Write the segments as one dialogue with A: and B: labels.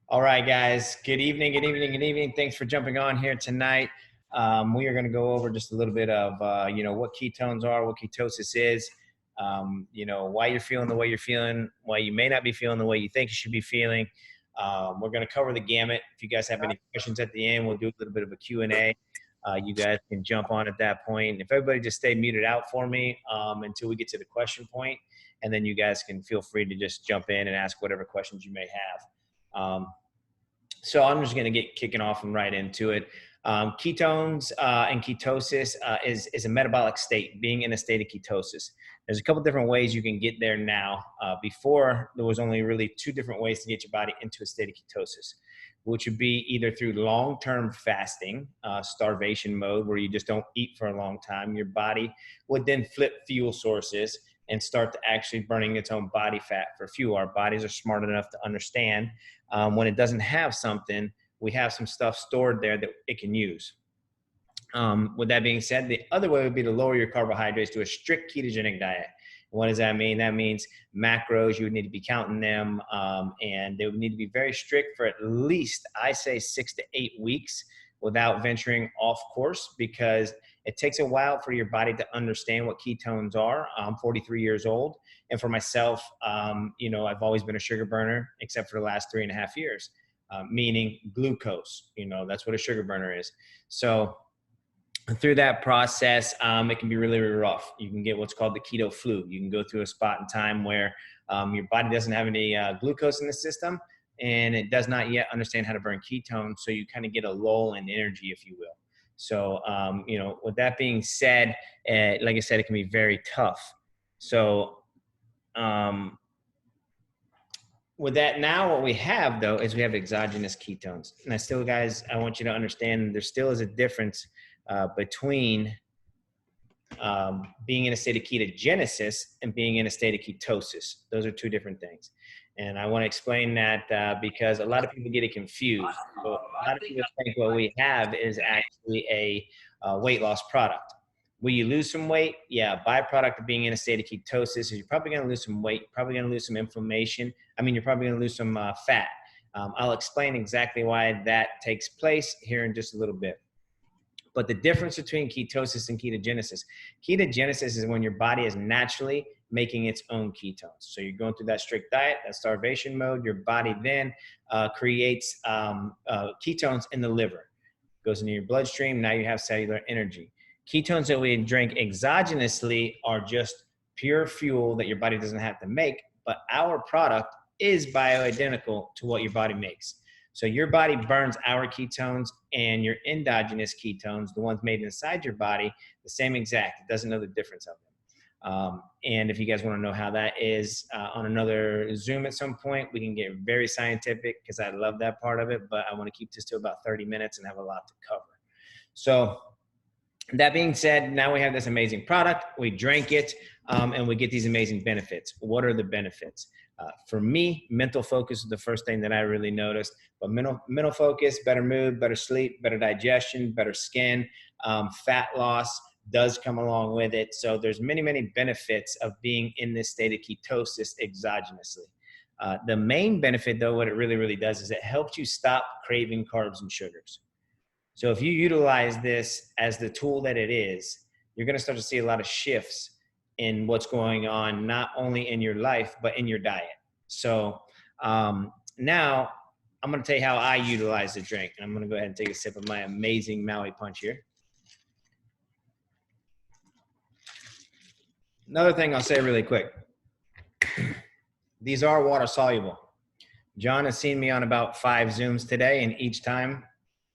A: All right, guys. Good evening, good evening, good evening. Thanks for jumping on here tonight. We are going to go over just a little bit of, what ketones are, what ketosis is, why you're feeling the way you're feeling, why you may not be feeling the way you think you should be feeling. We're going to cover the gamut. If you guys have any questions at the end, we'll do a little bit of a Q&A. You guys can jump on at that point. If everybody just stay muted out for me until we get to the question point, and then you guys can feel free to just jump in and ask whatever questions you may have. So I'm just going to get kicking off and right into it. Ketones and ketosis is a metabolic state, being in a state of ketosis. There's a couple different ways you can get there now. Before, there was only really two different ways to get your body into a state of ketosis, which would be either through long-term fasting, starvation mode, where you just don't eat for a long time. Your body would then flip fuel sources and start to actually burning its own body fat for fuel. Our bodies are smart enough to understand when it doesn't have something, we have some stuff stored there that it can use. With that being said, the other way would be to lower your carbohydrates to a strict ketogenic diet. What does that mean? That means macros, you would need to be counting them, and they would need to be very strict for at least, I say, 6 to 8 weeks without venturing off course, because it takes a while for your body to understand what ketones are. I'm 43 years old. And for myself, I've always been a sugar burner, except for the last 3.5 years, meaning glucose. That's what a sugar burner is. So through that process, it can be really, really rough. You can get what's called the keto flu. You can go through a spot in time where your body doesn't have any glucose in the system, and it does not yet understand how to burn ketones. So you kind of get a lull in energy, if you will. So, with that being said, like I said, it can be very tough. So, with that, now what we have, though, is we have exogenous ketones. And I want you to understand there still is a difference between being in a state of ketogenesis and being in a state of ketosis. Those are two different things. And I want to explain that because a lot of people get it confused. So a lot of people think what we have is actually a weight loss product. Will you lose some weight? Yeah, byproduct of being in a state of ketosis is you're probably going to lose some weight, probably going to lose some inflammation. You're probably going to lose some fat. I'll explain exactly why that takes place here in just a little bit. But the difference between ketosis and ketogenesis is when your body is naturally making its own ketones. So you're going through that strict diet, that starvation mode. Your body then creates ketones in the liver. Goes into your bloodstream. Now you have cellular energy. Ketones that we drink exogenously are just pure fuel that your body doesn't have to make, but our product is bioidentical to what your body makes. So your body burns our ketones, and your endogenous ketones, the ones made inside your body, the same exact. It doesn't know the difference of them. And if you guys want to know how that is on another Zoom at some point, we can get very scientific, because I love that part of it, but I want to keep this to about 30 minutes and have a lot to cover. So that being said, now we have this amazing product. We drink it, and we get these amazing benefits. What are the benefits? For me, mental focus is the first thing that I really noticed. But mental focus, better mood, better sleep, better digestion, better skin, fat loss does come along with it. So there's many, many benefits of being in this state of ketosis exogenously. The main benefit, though, what it really, really does is it helps you stop craving carbs and sugars. So if you utilize this as the tool that it is, you're going to start to see a lot of shifts in what's going on, not only in your life, but in your diet. So now I'm going to tell you how I utilize the drink. And I'm going to go ahead and take a sip of my amazing Maui Punch here. Another thing I'll say really quick. These are water soluble. John has seen me on about 5 Zooms today, and each time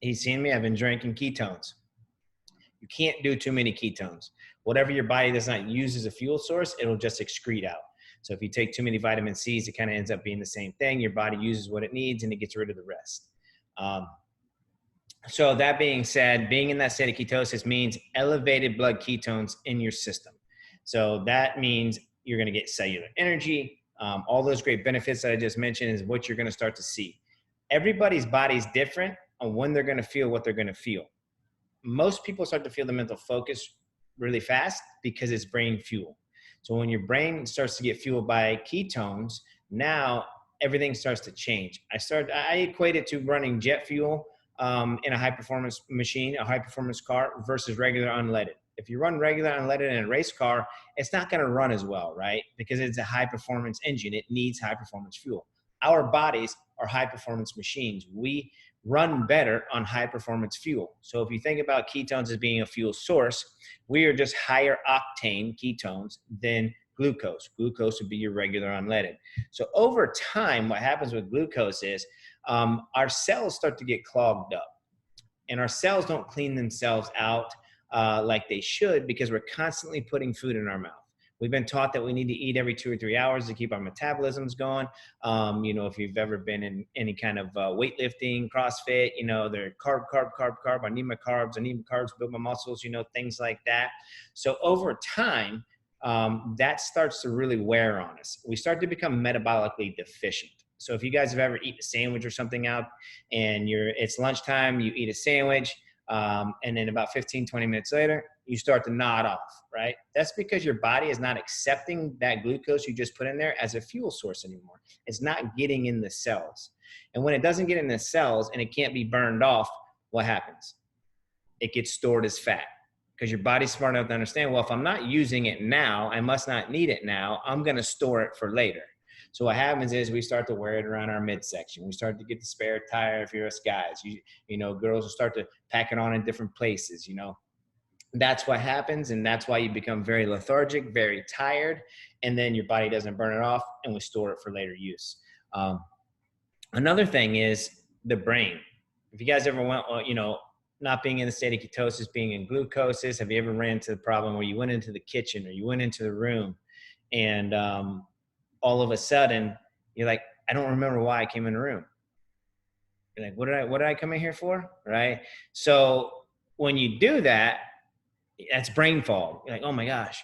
A: he's seen me, I've been drinking ketones. You can't do too many ketones. Whatever your body does not use as a fuel source, it'll just excrete out. So if you take too many vitamin C's, it kind of ends up being the same thing. Your body uses what it needs and it gets rid of the rest. So that being said, being in that state of ketosis means elevated blood ketones in your system. So that means you're going to get cellular energy. All those great benefits that I just mentioned is what you're going to start to see. Everybody's body is different on when they're going to feel what they're going to feel. Most people start to feel the mental focus really fast because it's brain fuel. So when your brain starts to get fueled by ketones, now everything starts to change. I equate it to running jet fuel in a high performance machine, a high performance car versus regular unleaded. If you run regular unleaded in a race car, it's not going to run as well, right? Because it's a high performance engine. It needs high performance fuel. Our bodies are high performance machines. We run better on high performance fuel. So if you think about ketones as being a fuel source, we are just higher octane ketones than glucose. Glucose would be your regular unleaded. So over time, what happens with glucose is our cells start to get clogged up, and our cells don't clean themselves out like they should because we're constantly putting food in our mouth. We've been taught that we need to eat every 2 or 3 hours to keep our metabolisms going. If you've ever been in any kind of weightlifting, CrossFit, they're carb, carb, carb, carb. I need my carbs. I need my carbs to build my muscles, things like that. So over time, that starts to really wear on us. We start to become metabolically deficient. So if you guys have ever eaten a sandwich or something out and it's lunchtime, you eat a sandwich, and then about 15, 20 minutes later, you start to nod off, right? That's because your body is not accepting that glucose you just put in there as a fuel source anymore. It's not getting in the cells. And when it doesn't get in the cells and it can't be burned off, what happens? It gets stored as fat because your body's smart enough to understand, well, if I'm not using it now, I must not need it now. I'm going to store it for later. So what happens is we start to wear it around our midsection. We start to get the spare tire if you're us guys. Girls will start to pack it on in different places, That's what happens, and that's why you become very lethargic, very tired, and then your body doesn't burn it off, and we store it for later use. Another thing is the brain. If you guys ever went, not being in the state of ketosis, being in glucosis, have you ever ran into the problem where you went into the kitchen or you went into the room and all of a sudden you're like, I don't remember why I came in the room. You're like, what did I come in here for? Right? So when you do that, that's brain fog. You're like, oh my gosh.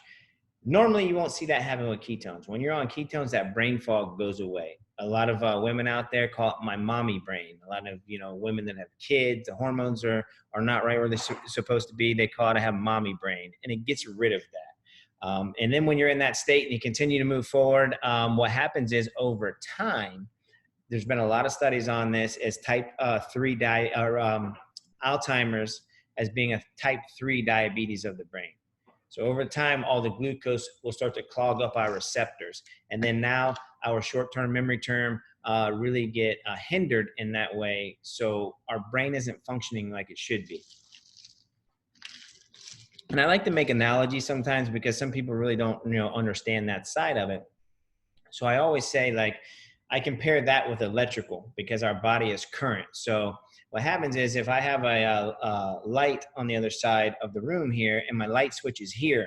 A: Normally you won't see that happen with ketones. When you're on ketones, that brain fog goes away. A lot of women out there call it my mommy brain. A lot of women that have kids, the hormones are not right where they're supposed to be. They call it I have mommy brain, and it gets rid of that. And then when you're in that state and you continue to move forward, what happens is over time, there's been a lot of studies on this as type 3 Alzheimer's as being a type 3 diabetes of the brain. So over time, all the glucose will start to clog up our receptors. And then now our short-term memory term really get hindered in that way. So our brain isn't functioning like it should be. And I like to make analogies sometimes because some people really don't, understand that side of it. So I always say, I compare that with electrical because our body is current. So what happens is if I have a light on the other side of the room here and my light switch is here,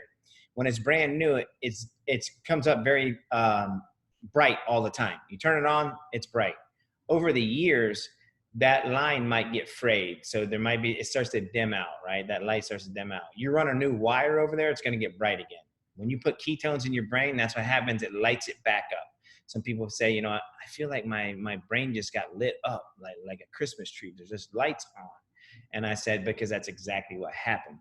A: when it's brand new, it comes up very bright all the time. You turn it on, it's bright. Over the years, that line might get frayed. So it starts to dim out, right? That light starts to dim out. You run a new wire over there, it's going to get bright again. When you put ketones in your brain, that's what happens. It lights it back up. Some people say, I feel like my brain just got lit up like a Christmas tree. There's just lights on. And I said, because that's exactly what happened.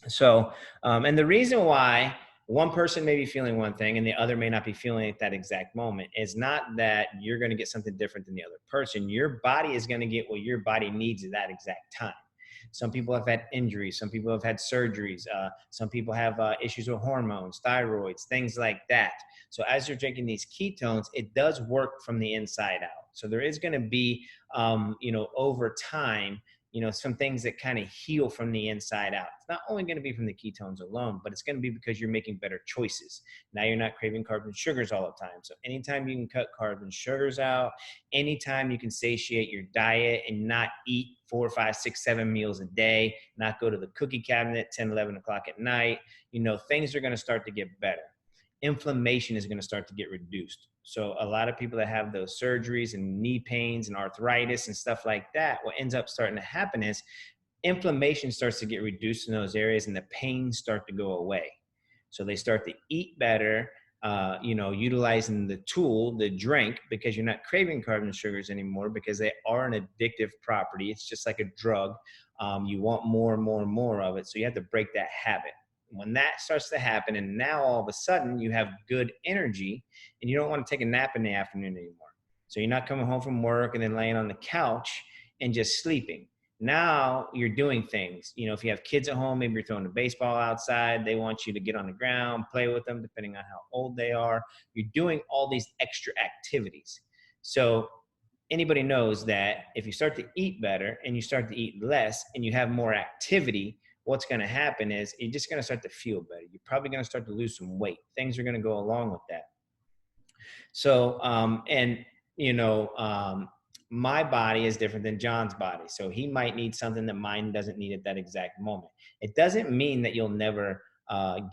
A: So, and the reason why one person may be feeling one thing and the other may not be feeling it at that exact moment is not that you're going to get something different than the other person. Your body is going to get what your body needs at that exact time. Some people have had injuries. Some people have had surgeries. Some people have issues with hormones, thyroids, things like that. So as you're drinking these ketones, it does work from the inside out. So there is going to be, over time, some things that kind of heal from the inside out. It's not only going to be from the ketones alone, but it's going to be because you're making better choices. Now you're not craving carbs and sugars all the time. So anytime you can cut carbs and sugars out, anytime you can satiate your diet and not eat 4, 5, 6, 7 meals a day, not go to the cookie cabinet 10, 11 o'clock at night, things are going to start to get better. Inflammation is going to start to get reduced. So a lot of people that have those surgeries and knee pains and arthritis and stuff like that, what ends up starting to happen is inflammation starts to get reduced in those areas and the pains start to go away. So they start to eat better, utilizing the tool, the drink, because you're not craving carbs and sugars anymore because they are an addictive property. It's just like a drug. You want more and more and more of it. So you have to break that habit. When that starts to happen, and now all of a sudden you have good energy and you don't want to take a nap in the afternoon anymore. So you're not coming home from work and then laying on the couch and just sleeping. Now you're doing things. You know, if you have kids at home, maybe you're throwing the baseball outside. They want you to get on the ground, play with them, depending on how old they are. You're doing all these extra activities. So anybody knows that if you start to eat better and you start to eat less and you have more activity, what's going to happen is you're just going to start to feel better. You're probably going to start to lose some weight. Things are going to go along with that. So, my body is different than John's body. So he might need something that mine doesn't need at that exact moment. It doesn't mean that you'll never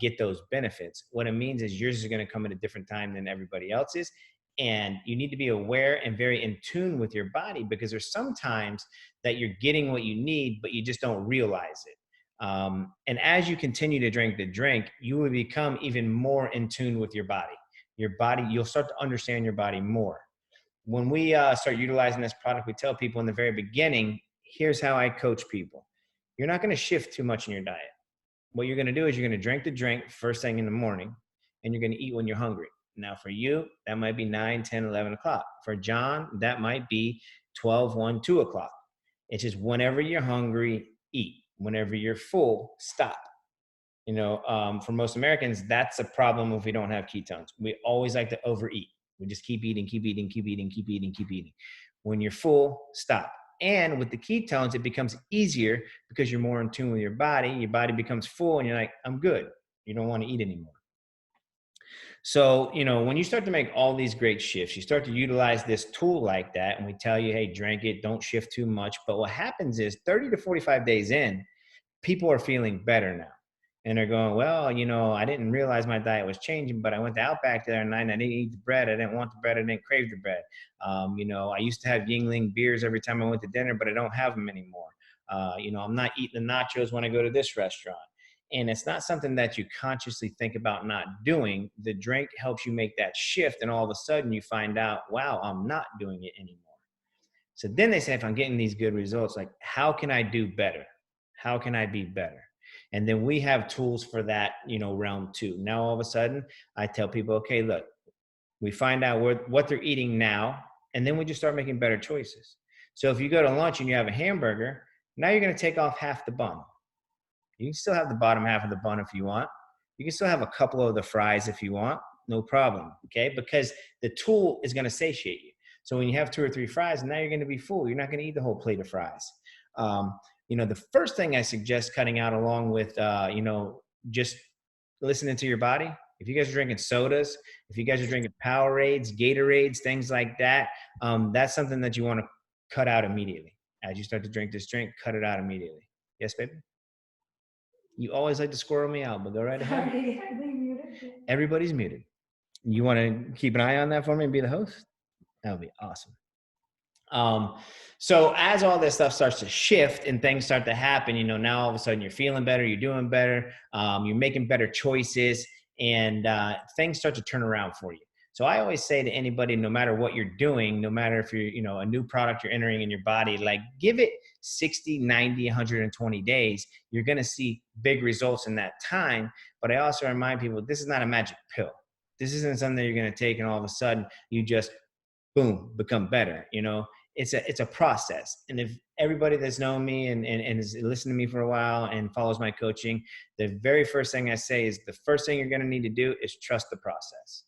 A: get those benefits. What it means is yours is going to come at a different time than everybody else's. And you need to be aware and very in tune with your body, because there's sometimes that you're getting what you need, but you just don't realize it. And as you continue to drink the drink, you will become even more in tune with your body. You'll start to understand your body more. When we start utilizing this product, we tell people in the very beginning, here's how I coach people. You're not going to shift too much in your diet. What you're going to do is you're going to drink the drink first thing in the morning, and you're going to eat when you're hungry. Now for you, that might be 9, 10, 11 o'clock. For John, that might be 12, 1, 2 o'clock. It's just whenever you're hungry, eat. Whenever you're full, stop. For most Americans, that's a problem if we don't have ketones. We always like to overeat. We just keep eating, keep eating, keep eating, keep eating, keep eating. When you're full, stop. And with the ketones, it becomes easier because you're more in tune with your body. Your body becomes full and you're like, I'm good. You don't want to eat anymore. So, when you start to make all these great shifts, you start to utilize this tool like that, and we tell you, hey, drink it, don't shift too much. But what happens is 30 to 45 days in, people are feeling better now. And they're going, well, I didn't realize my diet was changing, but I went to Outback the other night and I didn't eat the bread. I didn't want the bread. I didn't crave the bread. I used to have Yingling beers every time I went to dinner, but I don't have them anymore. I'm not eating the nachos when I go to this restaurant. And it's not something that you consciously think about not doing. The drink helps you make that shift. And all of a sudden you find out, wow, I'm not doing it anymore. So then they say, if I'm getting these good results, like, how can I do better? How can I be better? And then we have tools for that, realm too. Now, all of a sudden, I tell people, okay, look, we find out what they're eating now, and then we just start making better choices. So if you go to lunch and you have a hamburger, now you're going to take off half the bun. You can still have the bottom half of the bun if you want. You can still have a couple of the fries if you want, no problem, okay? Because the tool is going to satiate you. So when you have 2 or 3 fries, now you're going to be full. You're not going to eat the whole plate of fries. The first thing I suggest cutting out, along with, just listening to your body. If you guys are drinking sodas, if you guys are drinking Powerades, Gatorades, things like that, that's something that you want to cut out immediately. As you start to drink this drink, cut it out immediately. Yes, baby? You always like to squirrel me out, but go right ahead. Everybody's muted. You want to keep an eye on that for me and be the host? That would be awesome. So as all this stuff starts to shift and things start to happen, now all of a sudden you're feeling better, you're doing better, you're making better choices, and things start to turn around for you. So I always say to anybody, no matter what you're doing, no matter if you're, a new product you're entering in your body, like, give it 60, 90, 120 days. You're going to see big results in that time. But I also remind people, this is not a magic pill. This isn't something that you're going to take and all of a sudden you just, boom, become better. It's a process. And if everybody that's known me and has listened to me for a while and follows my coaching, the very first thing I say is the first thing you're going to need to do is trust the process.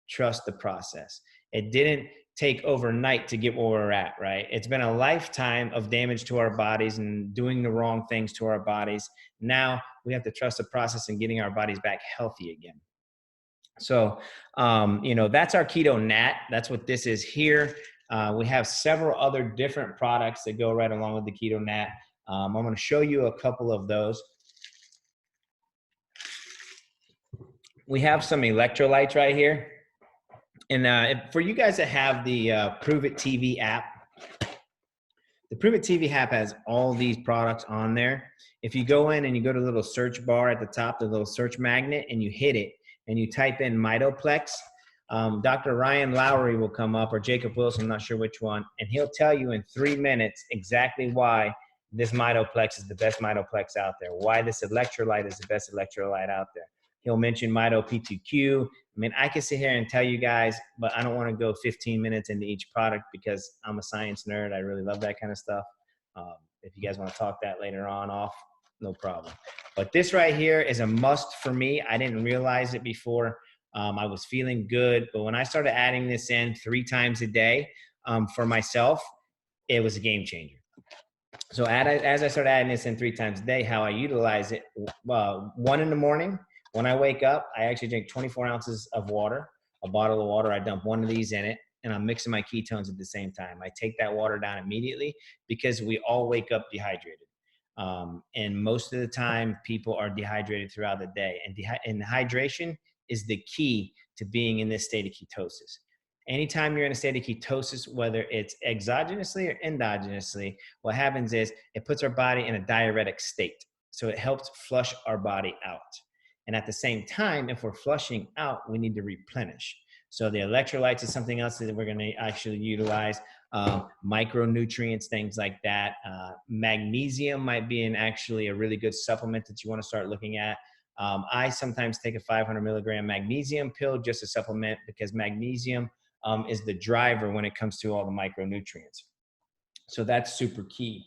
A: Trust the process. It didn't take overnight to get where we're at, right? It's been a lifetime of damage to our bodies and doing the wrong things to our bodies. Now we have to trust the process and getting our bodies back healthy again. So, that's our Keto Nat. That's what this is here. We have several other different products that go right along with the Keto Nat. I'm going to show you a couple of those. We have some electrolytes right here. And for you guys that have the Prove It TV app, the Prove It TV app has all these products on there. If you go in and you go to the little search bar at the top, the little search magnet, and you hit it, and you type in Mitoplex, Dr. Ryan Lowry will come up, or Jacob Wilson, I'm not sure which one, and he'll tell you in 3 minutes exactly why this Mitoplex is the best Mitoplex out there, why this electrolyte is the best electrolyte out there. He'll mention Mito P2Q. I mean, I can sit here and tell you guys, but I don't want to go 15 minutes into each product because I'm a science nerd. I really love that kind of stuff. If you guys want to talk that later on off, no problem. But this right here is a must for me. I didn't realize it before. I was feeling good, but when I started adding this in 3 times a day for myself, it was a game changer. So as I started adding this in 3 times a day, how I utilize it, 1 in the morning, when I wake up, I actually drink 24 ounces of water, a bottle of water. I dump 1 of these in it, and I'm mixing my ketones at the same time. I take that water down immediately because we all wake up dehydrated. And most of the time, people are dehydrated throughout the day. And hydration is the key to being in this state of ketosis. Anytime you're in a state of ketosis, whether it's exogenously or endogenously, what happens is it puts our body in a diuretic state. So it helps flush our body out. And at the same time, if we're flushing out, we need to replenish. So the electrolytes is something else that we're going to actually utilize. Micronutrients, things like that. Magnesium might be actually a really good supplement that you want to start looking at. I sometimes take a 500 milligram magnesium pill just to supplement because magnesium is the driver when it comes to all the micronutrients. So that's super key.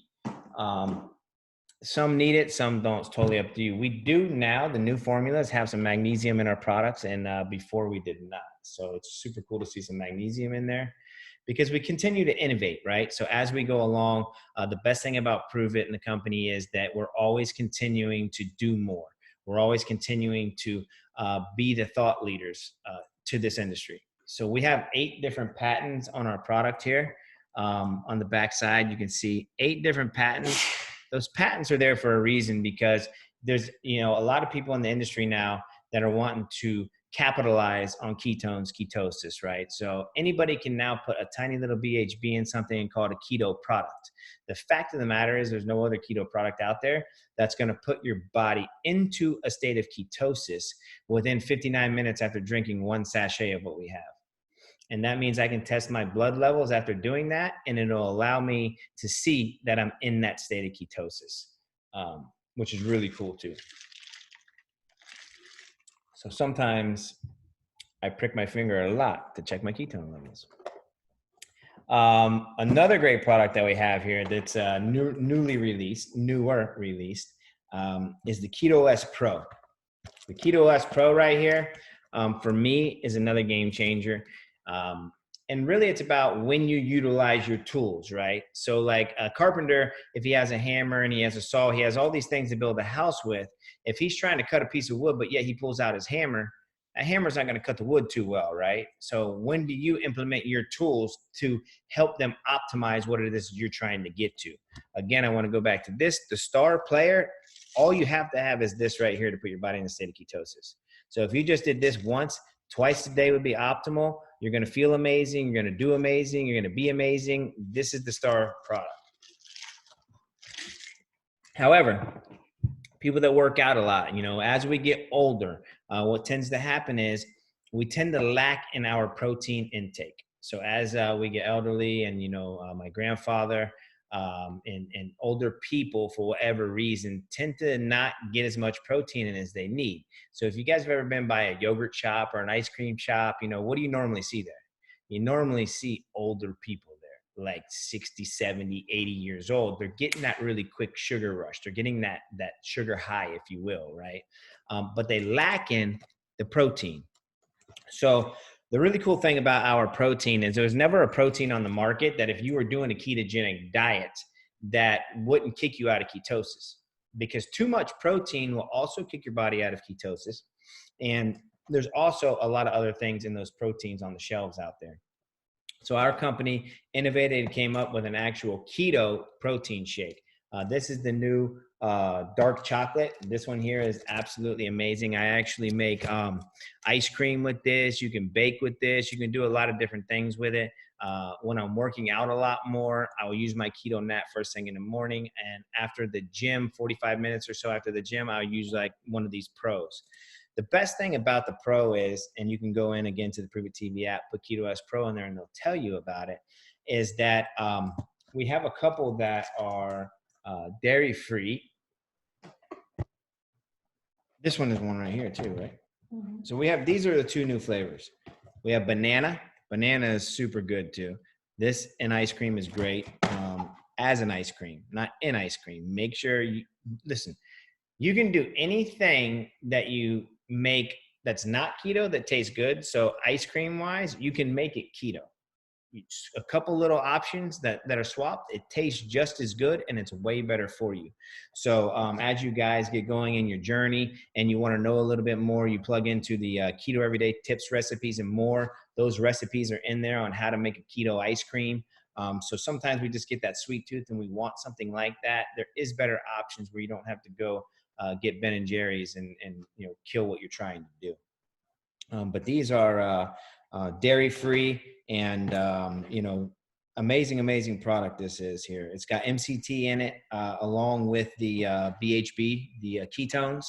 A: Some need it, some don't. It's totally up to you. We do now, the new formulas have some magnesium in our products, and before we did not. So it's super cool to see some magnesium in there because we continue to innovate, right? So as we go along, the best thing about Prove It and the company is that we're always continuing to do more. We're always continuing to be the thought leaders to this industry. So we have 8 different patents on our product here. On the back side, you can see 8 different patents. Those patents are there for a reason because there's, a lot of people in the industry now that are wanting to capitalize on ketones, ketosis, right? So anybody can now put a tiny little BHB in something and call it a keto product. The fact of the matter is there's no other keto product out there that's going to put your body into a state of ketosis within 59 minutes after drinking 1 sachet of what we have. And that means I can test my blood levels after doing that, and it'll allow me to see that I'm in that state of ketosis, which is really cool too. So sometimes I prick my finger a lot to check my ketone levels. Another great product that we have here that's newer released, is the KetoS Pro. The KetoS Pro right here, for me, is another game changer. And really it's about when you utilize your tools, right? So like a carpenter, if he has a hammer and he has a saw, he has all these things to build a house with. If he's trying to cut a piece of wood, but yet he pulls out his hammer, that hammer's not going to cut the wood too well, right? So when do you implement your tools to help them optimize what it is you're trying to get to? Again, I want to go back to this, the star player. All you have to have is this right here to put your body in a state of ketosis. So if you just did this once, twice a day would be optimal. You're going to feel amazing. You're going to do amazing. You're going to be amazing. This is the star product. However, people that work out a lot, as we get older, what tends to happen is we tend to lack in our protein intake. So as we get elderly and, my grandfather and older people, for whatever reason, tend to not get as much protein in as they need. So if you guys have ever been by a yogurt shop or an ice cream shop, what do you normally see there? You normally see older people there, like 60, 70, 80 years old. They're getting that really quick sugar rush. They're getting that sugar high, if you will, right? But they lack in the protein. So the really cool thing about our protein is there's never a protein on the market that if you were doing a ketogenic diet that wouldn't kick you out of ketosis, because too much protein will also kick your body out of ketosis. And there's also a lot of other things in those proteins on the shelves out there. So our company innovated and came up with an actual keto protein shake. This is the new dark chocolate. This one here is absolutely amazing. I actually make ice cream with this. You can bake with this. You can do a lot of different things with it. When I'm working out a lot more, I will use my keto nap first thing in the morning. And after the gym, 45 minutes or so after the gym, I'll use like one of these pros. The best thing about the Pro is, and you can go in again to the Prove It TV app, put KetoS Pro in there and they'll tell you about it, is that we have a couple that are dairy free. This one is one right here too, right? So these are the two new flavors. We have banana. Banana is super good too. This in ice cream is great, as an ice cream, not in ice cream. Make sure you listen. You can do anything that you make that's not keto that tastes good. So ice cream wise, you can make it keto. A couple little options that are swapped, it tastes just as good and it's way better for you. So as you guys get going in your journey and you want to know a little bit more, you plug into the Keto Everyday Tips, Recipes, and more. Those recipes are in there on how to make a keto ice cream. So sometimes we just get that sweet tooth and we want something like that. There is better options where you don't have to go get Ben and Jerry's and kill what you're trying to do. But these are dairy free and amazing product this is here. It's got MCT in it along with the BHB, the ketones.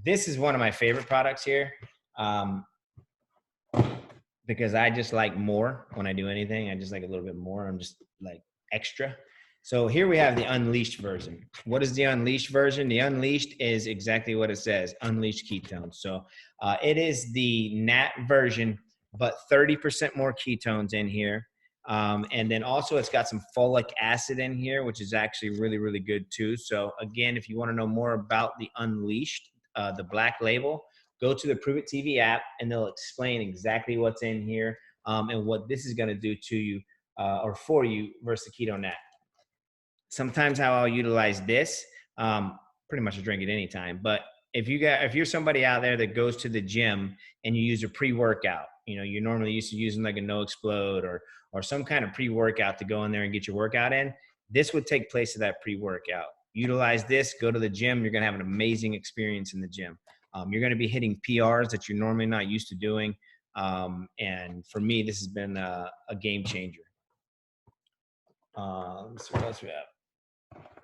A: This is one of my favorite products here because I just like more when I do anything. I just like a little bit more. I'm just like extra. So here we have the unleashed version. What is the unleashed version? The unleashed is exactly what it says, unleashed ketones. So it is the nat version, but 30% more ketones in here. And then also it's got some folic acid in here, which is actually really good too. So again, if you want to know more about the unleashed, the black label, go to the Prove It TV app and they'll explain exactly what's in here and what this is going to do to you or for you versus the keto nat. Sometimes how I'll utilize this, pretty much I drink it anytime, but if you're somebody out there that goes to the gym and you use a pre-workout, you're normally used to using like a No Explode or some kind of pre-workout to go in there and get your workout in, this would take place of that pre-workout. Utilize this, go to the gym, you're going to have an amazing experience in the gym. You're going to be hitting PRs that you're normally not used to doing. And for me, this has been a game changer. Let's see what else we have.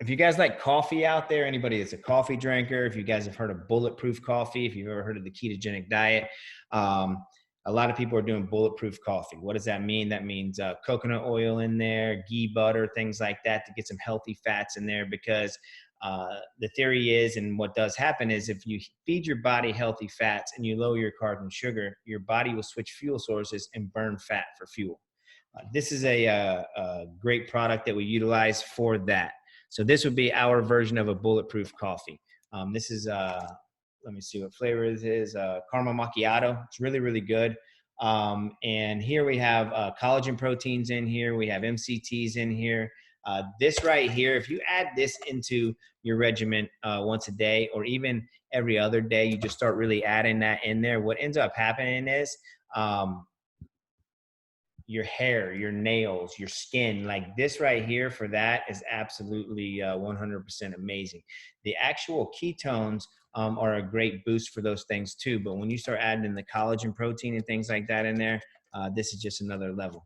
A: If you guys like coffee out there, anybody that's a coffee drinker, if you guys have heard of bulletproof coffee, if you've ever heard of the ketogenic diet, a lot of people are doing bulletproof coffee. What does that mean? That means coconut oil in there, ghee butter, things like that to get some healthy fats in there because the theory is, and what does happen is if you feed your body healthy fats and you lower your carbs and sugar, your body will switch fuel sources and burn fat for fuel. This is a great product that we utilize for that. So this would be our version of a bulletproof coffee. This is, let me see what flavor this is, caramel macchiato. It's really good. And here we have collagen proteins in here. We have MCTs in here. This right here, if you add this into your regimen once a day or even every other day, you just start really adding that in there. What ends up happening is your hair, your nails, your skin, like this right here for that is absolutely 100% amazing. The actual ketones are a great boost for those things too. But when you start adding in the collagen protein and things like that in there, this is just another level.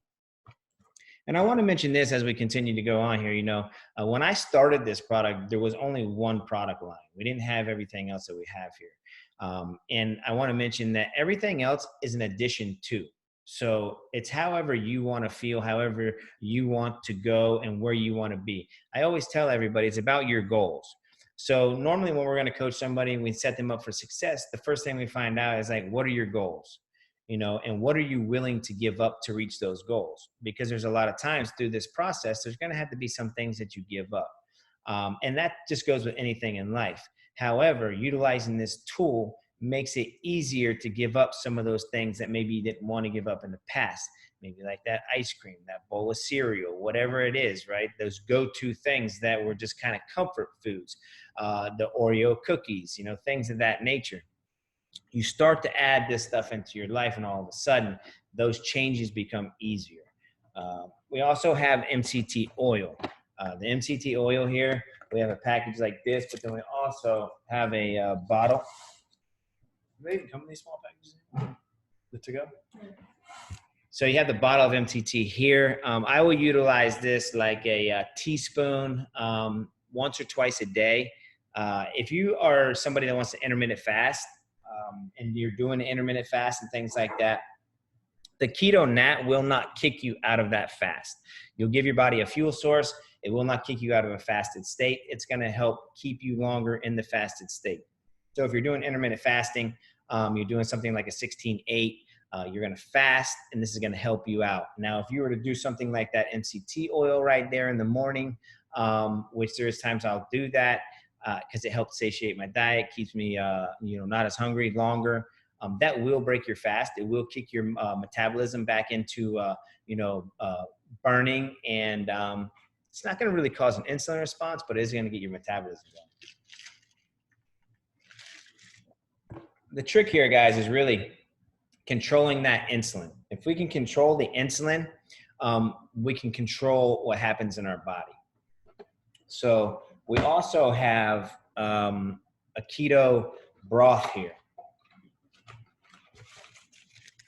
A: And I want to mention this as we continue to go on here. When I started this product, there was only one product line. We didn't have everything else that we have here. And I want to mention that everything else is an addition to. So it's however you want to feel, however you want to go and where you want to be. I always tell everybody it's about your goals. So normally when we're going to coach somebody and we set them up for success, the first thing we find out is like, what are your goals? And what are you willing to give up to reach those goals? Because there's a lot of times through this process, there's going to have to be some things that you give up. And that just goes with anything in life. However, utilizing this tool makes it easier to give up some of those things that maybe you didn't want to give up in the past. Maybe like that ice cream, that bowl of cereal, whatever it is, right? Those go-to things that were just kind of comfort foods, the Oreo cookies, things of that nature. You start to add this stuff into your life and all of a sudden those changes become easier. We also have MCT oil. The MCT oil here, we have a package like this, but then we also have a bottle. Do they even come in these small packages? Good to go? So you have the bottle of MCT here. I will utilize this like a teaspoon once or twice a day. If you are somebody that wants to intermittent fast and you're doing an intermittent fast and things like that, the keto nat will not kick you out of that fast. You'll give your body a fuel source. It will not kick you out of a fasted state. It's going to help keep you longer in the fasted state. So if you're doing intermittent fasting, you're doing something like a 16-8, you're going to fast, and this is going to help you out. Now, if you were to do something like that MCT oil right there in the morning, which there's times I'll do that because it helps satiate my diet, keeps me, not as hungry longer. That will break your fast. It will kick your metabolism back into, burning, and it's not going to really cause an insulin response, but it is going to get your metabolism going. The trick here, guys, is really controlling that insulin. If we can control the insulin, we can control what happens in our body. So we also have a keto broth here.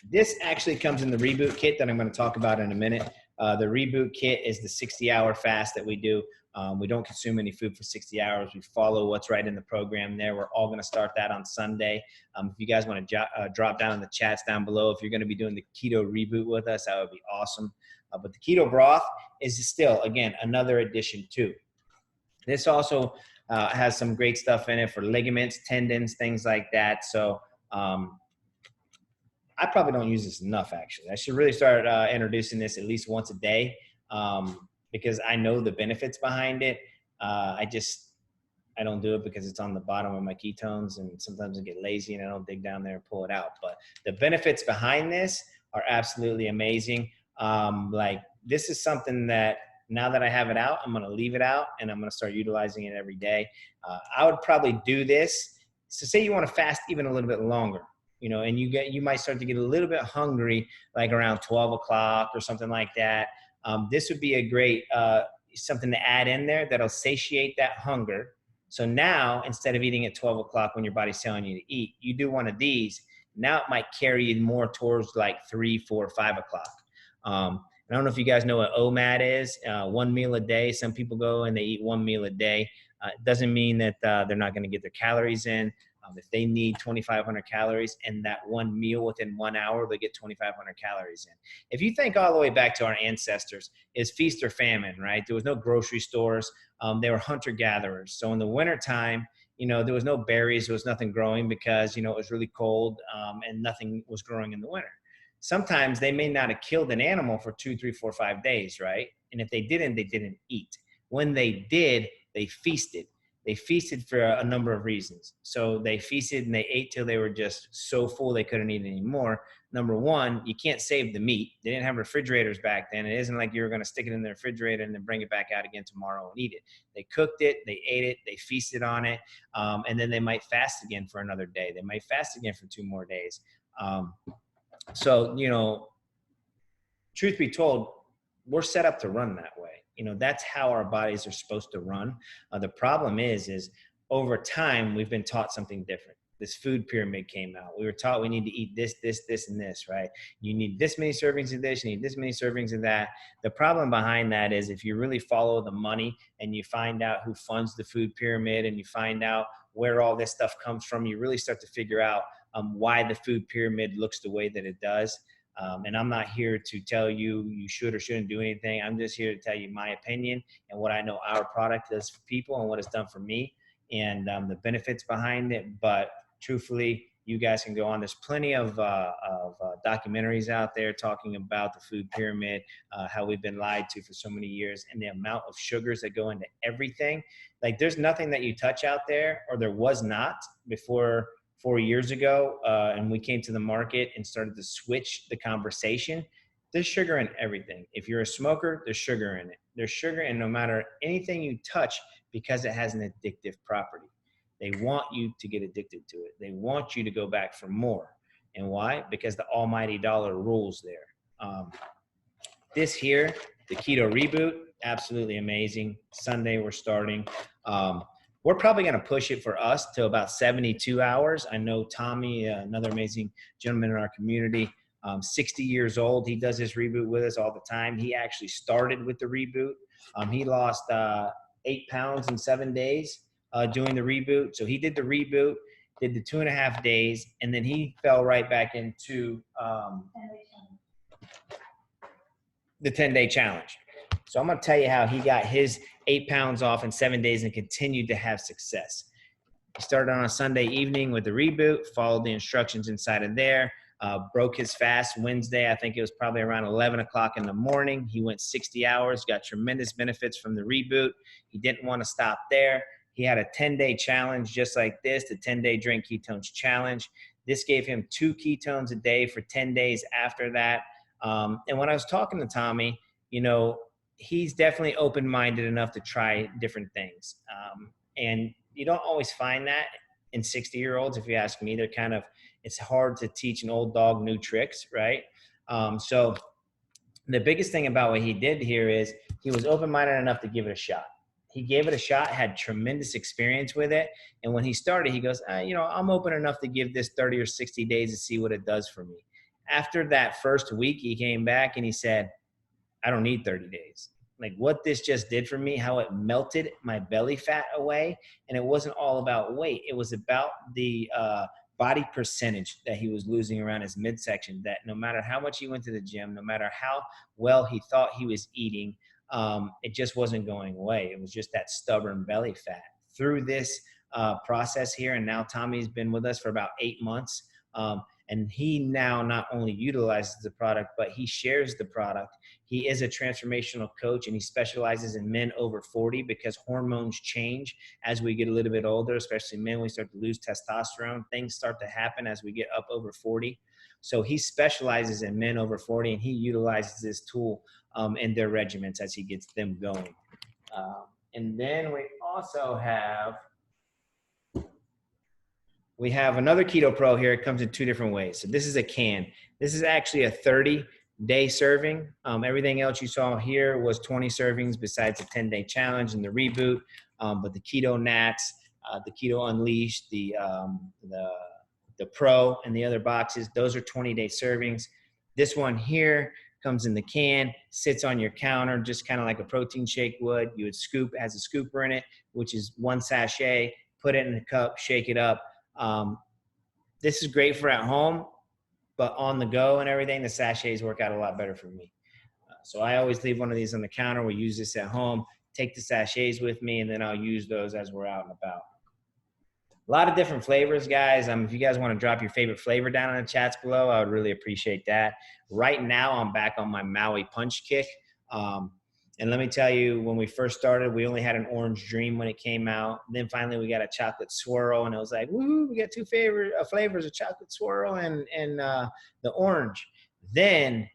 A: This actually comes in the Reboot Kit that I'm going to talk about in a minute. The Reboot Kit is the 60-hour fast that we do. We don't consume any food for 60 hours. We follow what's right in the program there. We're all going to start that on Sunday. If you guys want to drop down in the chats down below, if you're going to be doing the keto reboot with us, that would be awesome. But the keto broth is still, again, another addition too. This also has some great stuff in it for ligaments, tendons, things like that. So I probably don't use this enough, actually. I should really start introducing this at least once a day. Because I know the benefits behind it. I don't do it because it's on the bottom of my ketones, and sometimes I get lazy and I don't dig down there and pull it out. But the benefits behind this are absolutely amazing. This is something that now that I have it out, I'm going to leave it out and I'm going to start utilizing it every day. I would probably do this. So say you want to fast even a little bit longer, and you might start to get a little bit hungry, like around 12 o'clock or something like that. This would be a great something to add in there that'll satiate that hunger. So now, instead of eating at 12 o'clock when your body's telling you to eat, you do one of these. Now it might carry you more towards like 3, 4, 5 o'clock. I don't know if you guys know what OMAD is, 1 meal a day. Some people go and they eat 1 meal a day. It doesn't mean that they're not going to get their calories in. If they need 2,500 calories in that one meal within 1 hour, they get 2,500 calories in. If you think all the way back to our ancestors, it's feast or famine, right? There was no grocery stores. They were hunter-gatherers. So in the wintertime, there was no berries. There was nothing growing because, it was really cold and nothing was growing in the winter. Sometimes they may not have killed an animal for 2, 3, 4, 5 days, right? And if they didn't eat. When they did, they feasted. They feasted for a number of reasons. So they feasted and they ate till they were just so full they couldn't eat anymore. Number one, you can't save the meat. They didn't have refrigerators back then. It isn't like you were going to stick it in the refrigerator and then bring it back out again tomorrow and eat it. They cooked it, they ate it, they feasted on it, and then they might fast again for another day. They might fast again for 2 more days. Truth be told, we're set up to run that way. That's how our bodies are supposed to run. The problem is over time, we've been taught something different. This food pyramid came out. We were taught we need to eat this, this, this, and this, right? You need this many servings of this, you need this many servings of that. The problem behind that is if you really follow the money and you find out who funds the food pyramid and you find out where all this stuff comes from, you really start to figure out why the food pyramid looks the way that it does. And I'm not here to tell you you should or shouldn't do anything. I'm just here to tell you my opinion and what I know our product does for people and what it's done for me and the benefits behind it. But truthfully, you guys can go on. There's plenty of documentaries out there talking about the food pyramid, how we've been lied to for so many years, and the amount of sugars that go into everything. Like there's nothing that you touch out there, or there was not before 4 years ago, and we came to the market and started to switch the conversation. There's sugar in everything. If you're a smoker, there's sugar in it. There's sugar in no matter anything you touch because it has an addictive property. They want you to get addicted to it. They want you to go back for more. And why? Because the almighty dollar rules there. This here, the Keto Reboot, absolutely amazing. Sunday we're starting. We're probably going to push it for us to about 72 hours. I know Tommy, another amazing gentleman in our community, 60 years old. He does this reboot with us all the time. He actually started with the reboot. He lost 8 pounds in 7 days doing the reboot. So he did the reboot, did the 2.5 days, and then he fell right back into the 10-day challenge. So I'm going to tell you how he got his 8 pounds off in 7 days and continued to have success. He started on a Sunday evening with the reboot, followed the instructions inside of there, broke his fast Wednesday. I think it was probably around 11 o'clock in the morning. He went 60 hours, got tremendous benefits from the reboot. He didn't want to stop there. He had a 10-day challenge just like this, the 10-day Drink Ketones Challenge. This gave him 2 ketones a day for 10 days after that. And when I was talking to Tommy, you know, he's definitely open-minded enough to try different things. And you don't always find that in 60-year-olds. If you ask me, they're kind of, it's hard to teach an old dog new tricks, right? So the biggest thing about what he did here is he was open-minded enough to give it a shot. He gave it a shot, had tremendous experience with it. And when he started, he goes, you know, I'm open enough to give this 30 or 60 days to see what it does for me. After that first week, he came back and he said, I don't need 30 days. Like what this just did for me, how it melted my belly fat away. And it wasn't all about weight. It was about the body percentage that he was losing around his midsection, that no matter how much he went to the gym, no matter how well he thought he was eating, it just wasn't going away. It was just that stubborn belly fat. Through this process here, and now Tommy's been with us for about 8 months, and he now not only utilizes the product, but he shares the product. He is a transformational coach, and he specializes in men over 40 because hormones change as we get a little bit older, especially men. We start to lose testosterone. Things start to happen as we get up over 40. So he specializes in men over 40, and he utilizes this tool in their regimens as he gets them going. And then we also have another Keto Pro here. It comes in 2 different ways. So this is a can. This is actually a 30-day serving. Everything else you saw here was 20 servings besides the 10-day challenge and the reboot. But the Keto Nats, the Keto Unleashed, the Pro, and the other boxes, those are 20-day servings. This one here comes in the can, sits on your counter, just kind of like a protein shake would. You would scoop, it has a scooper in it, which is 1 sachet, put it in a cup, shake it up. This is great for at home, but on the go and everything, the sachets work out a lot better for me. So I always leave one of these on the counter. We use this at home, take the sachets with me, and then I'll use those as we're out and about. A lot of different flavors, guys. If you guys want to drop your favorite flavor down in the chats below, I would really appreciate that. Right now, I'm back on my Maui Punch kick. And let me tell you, when we first started, we only had an orange dream when it came out. Then finally we got a chocolate swirl, and it was like, woohoo, we got 2 flavors, a chocolate swirl and the orange. Then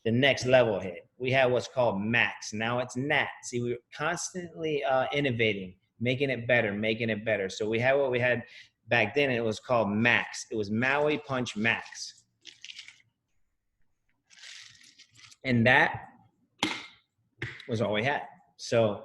A: the next level hit. We had what's called Max. Now it's Nat. See, we were constantly innovating, making it better. So we had what we had back then, and it was called Max. It was Maui Punch Max. And that was all we had. So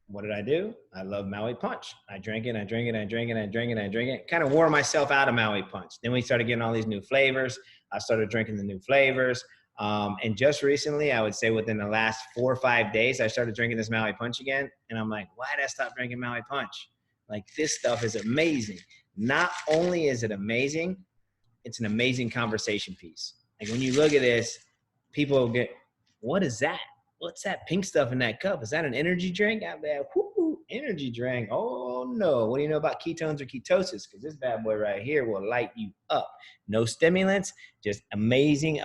A: what did I do? I love Maui Punch. I drank it. Kind of wore myself out of Maui Punch. Then we started getting all these new flavors. I started drinking the new flavors. And just recently, I would say within the last 4 or 5 days, I started drinking this Maui Punch again. And I'm like, why did I stop drinking Maui Punch? Like, this stuff is amazing. Not only is it amazing, it's an amazing conversation piece. Like, when you look at this, people get, what is that? What's that pink stuff in that cup? Is that an energy drink? I'm like, whoo, energy drink. Oh no. What do you know about ketones or ketosis? Because this bad boy right here will light you up. No stimulants, just amazing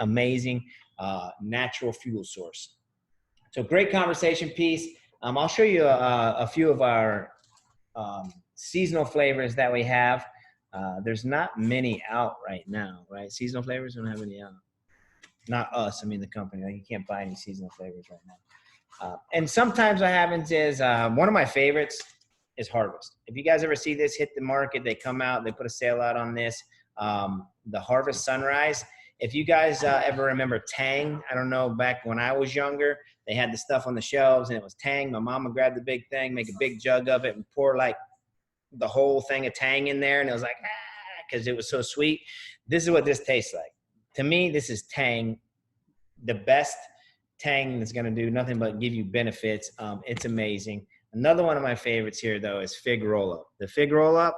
A: natural fuel source. So great conversation piece. I'll show you a few of our seasonal flavors that we have. There's not many out right now, right? Seasonal flavors, don't have any out. Not us, I mean the company. Like, you can't buy any seasonal flavors right now. And sometimes what happens is, one of my favorites is Harvest. If you guys ever see this hit the market, they come out, they put a sale out on this, the Harvest Sunrise. If you guys ever remember Tang, I don't know, back when I was younger, they had the stuff on the shelves and it was Tang. My mama grabbed the big thing, make a big jug of it and pour like the whole thing of Tang in there. And it was like, because it was so sweet. This is what this tastes like. To me, this is Tang, the best Tang that's going to do nothing but give you benefits. It's amazing. Another one of my favorites here, though, is Fig Roll-Up. The Fig Roll-Up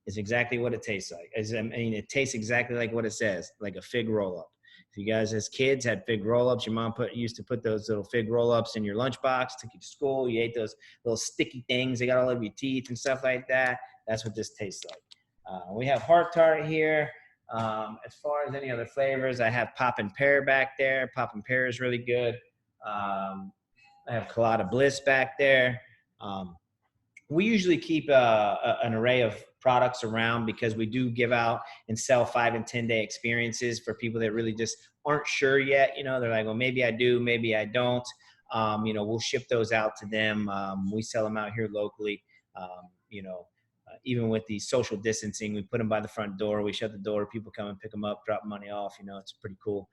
A: is exactly what it tastes like. It tastes exactly like what it says, like a fig roll-up. If you guys as kids had fig roll-ups, your mom used to put those little fig roll-ups in your lunchbox, took you to school, you ate those little sticky things, they got all over your teeth and stuff like that. That's what this tastes like. We have Heart Tart here. As far as any other flavors, I have Pop and Pear back there. Pop and Pear is really good. I have Colada Bliss back there. We usually keep an array of products around because we do give out and sell 5 and 10 day experiences for people that really just aren't sure yet. You know, they're like, well, maybe I do, maybe I don't. You know, we'll ship those out to them. We sell them out here locally. You know, even with the social distancing, we put them by the front door. We shut the door. People come and pick them up, drop money off. You know, it's pretty cool.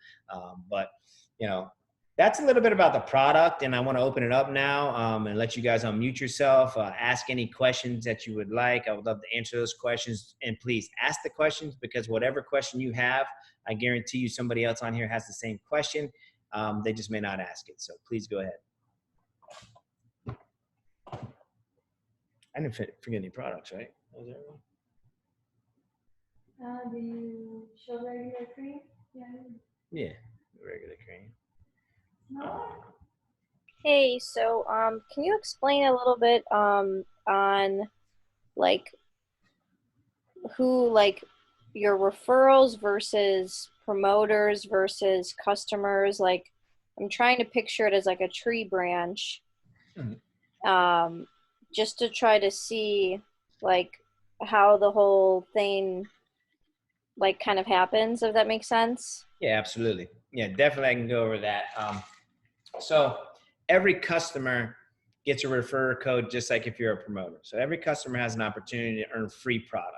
A: But, you know, that's a little bit about the product, and I want to open it up now and let you guys unmute yourself, ask any questions that you would like. I would love to answer those questions, and please ask the questions, because whatever question you have, I guarantee you somebody else on here has the same question. They just may not ask it, so please go ahead. I didn't forget any products, right? Was there one?
B: Do you show regular cream?
A: Yeah, regular cream.
C: Hey, so can you explain a little bit on like who, like, your referrals versus promoters versus customers? Like, I'm trying to picture it as like a tree branch, just to try to see like how the whole thing like kind of happens, if that makes sense.
A: Yeah, absolutely. Yeah, definitely I can go over that. So every customer gets a referrer code, just like if you're a promoter. So every customer has an opportunity to earn free product.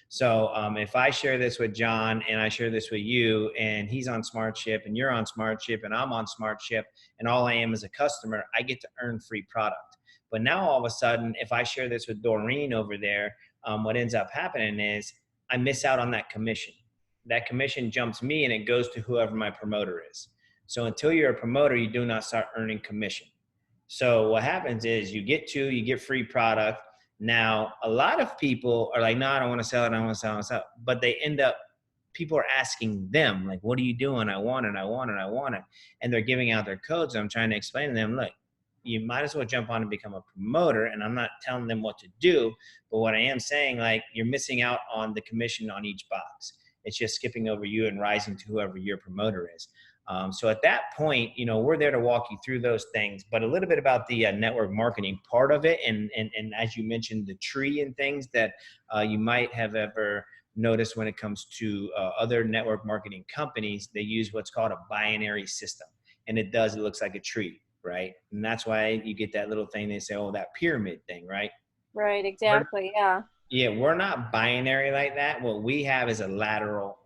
A: So if I share this with John and I share this with you, and he's on SmartShip and you're on SmartShip and I'm on SmartShip, and all I am is a customer, I get to earn free product. But now all of a sudden, if I share this with Doreen over there, what ends up happening is I miss out on that commission. That commission jumps me and it goes to whoever my promoter is. So until you're a promoter, you do not start earning commission. So what happens is you get free product. Now, a lot of people are like, no, I don't want to sell it. I don't want to sell it. But they end up, people are asking them, like, what are you doing? I want it. I want it. I want it. And they're giving out their codes. I'm trying to explain to them, look, you might as well jump on and become a promoter. And I'm not telling them what to do. But what I am saying, like, you're missing out on the commission on each box. It's just skipping over you and rising to whoever your promoter is. So at that point, you know, we're there to walk you through those things, but a little bit about the network marketing part of it. And as you mentioned, the tree and things that you might have ever noticed when it comes to other network marketing companies, they use what's called a binary system. And it looks like a tree, right? And that's why you get that little thing. They say, oh, that pyramid thing, right?
C: Right, exactly, yeah.
A: Yeah, we're not binary like that. What we have is a lateral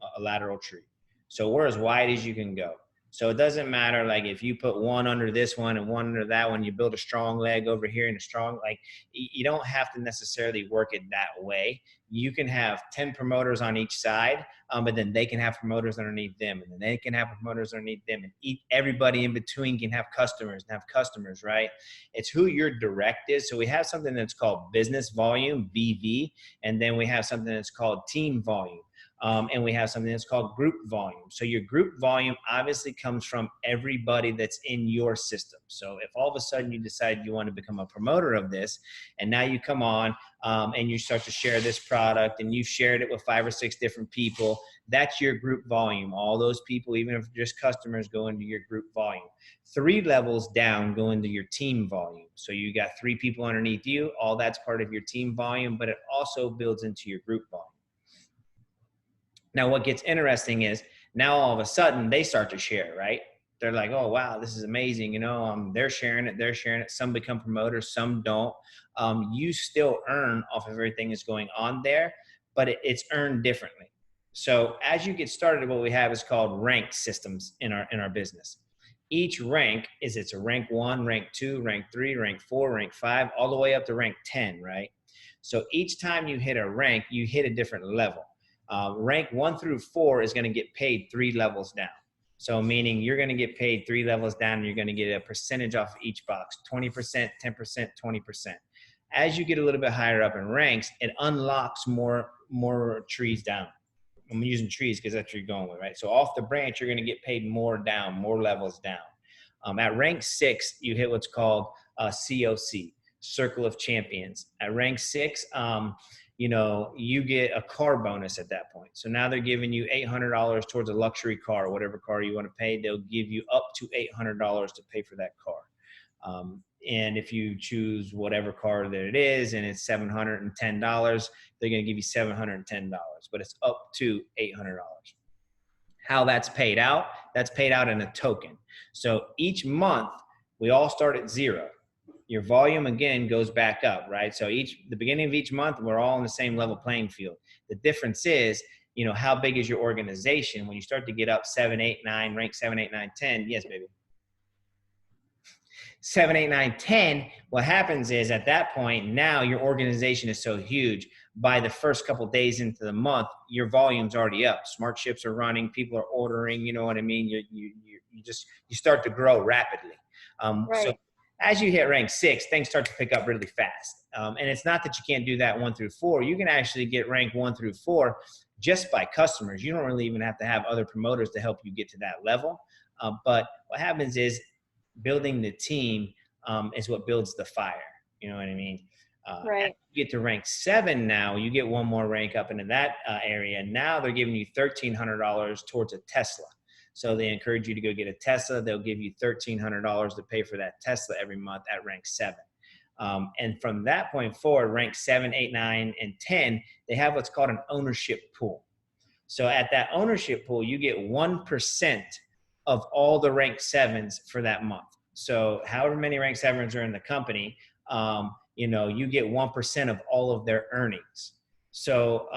A: tree. So we're as wide as you can go. So it doesn't matter, like, if you put one under this one and one under that one, you build a strong leg over here and a strong, like, you don't have to necessarily work it that way. You can have 10 promoters on each side, but then they can have promoters underneath them, and then they can have promoters underneath them, and everybody in between can have customers, right? It's who your direct is. So we have something that's called business volume, BV, and then we have something that's called team volume. And we have something that's called group volume. So your group volume obviously comes from everybody that's in your system. So if all of a sudden you decide you want to become a promoter of this, and now you come on and you start to share this product, and you've shared it with 5 or 6 different people, that's your group volume. All those people, even if just customers, go into your group volume. 3 levels down go into your team volume. So you got 3 people underneath you. All that's part of your team volume, but it also builds into your group volume. Now, what gets interesting is now all of a sudden they start to share, right? They're like, oh, wow, this is amazing. You know, they're sharing it. Some become promoters, some don't. You still earn off of everything that's going on there, but it's earned differently. So as you get started, what we have is called rank systems in our business. Each rank it's a rank 1, rank 2, rank 3, rank 4, rank 5, all the way up to rank 10, right? So each time you hit a rank, you hit a different level. Rank 1 through 4 is going to get paid 3 levels down. So meaning you're going to get paid 3 levels down, and you're going to get a percentage off each box, 20%, 10%, 20%. As you get a little bit higher up in ranks, it unlocks more trees down. I'm using trees because that's what you're going with, right? So off the branch, you're going to get paid more down, more levels down. At rank 6, you hit what's called COC, Circle of Champions. At rank 6, you get a car bonus at that point. So now they're giving you $800 towards a luxury car, whatever car you want to pay. They'll give you up to $800 to pay for that car. And if you choose whatever car that it is and it's $710, they're going to give you $710, but it's up to $800. How that's paid out in a token. So each month we all start at 0. Your volume again goes back up, right? So the beginning of each month, we're all on the same level playing field. The difference is, how big is your organization? When you start to get up 7, 8, 9, rank 7, 8, 9, 10, yes, baby. 7, 8, 9, 10, what happens is at that point, now your organization is so huge. By the first couple days into the month, your volume's already up. Smart ships are running, people are ordering, you know what I mean? You start to grow rapidly.
C: Right.
A: So as you hit rank 6, things start to pick up really fast. And it's not that you can't do that 1 through 4. You can actually get rank 1 through 4 just by customers. You don't really even have to have other promoters to help you get to that level. But what happens is building the team is what builds the fire. You know what I mean?
C: Right.
A: You get to rank 7 now, you get one more rank up into that area. Now they're giving you $1,300 towards a Tesla. So they encourage you to go get a Tesla. They'll give you $1,300 to pay for that Tesla every month at rank 7. And from that point forward, rank 7, 8, 9, and 10, they have what's called an ownership pool. So at that ownership pool, you get 1% of all the rank 7s for that month. So however many rank 7s are in the company, you get 1% of all of their earnings. So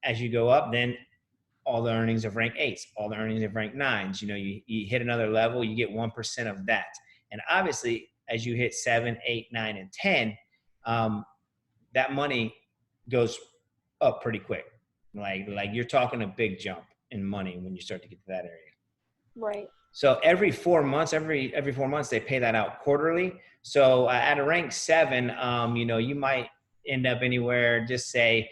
A: as you go up, then all the earnings of rank 8s, all the earnings of rank 9s, you hit another level, you get 1% of that. And obviously, as you hit 7, 8, 9, and 10, that money goes up pretty quick. Like you're talking a big jump in money when you start to get to that area.
C: Right.
A: So every 4 months, every 4 months, they pay that out quarterly. So at a rank 7, you might end up anywhere, just say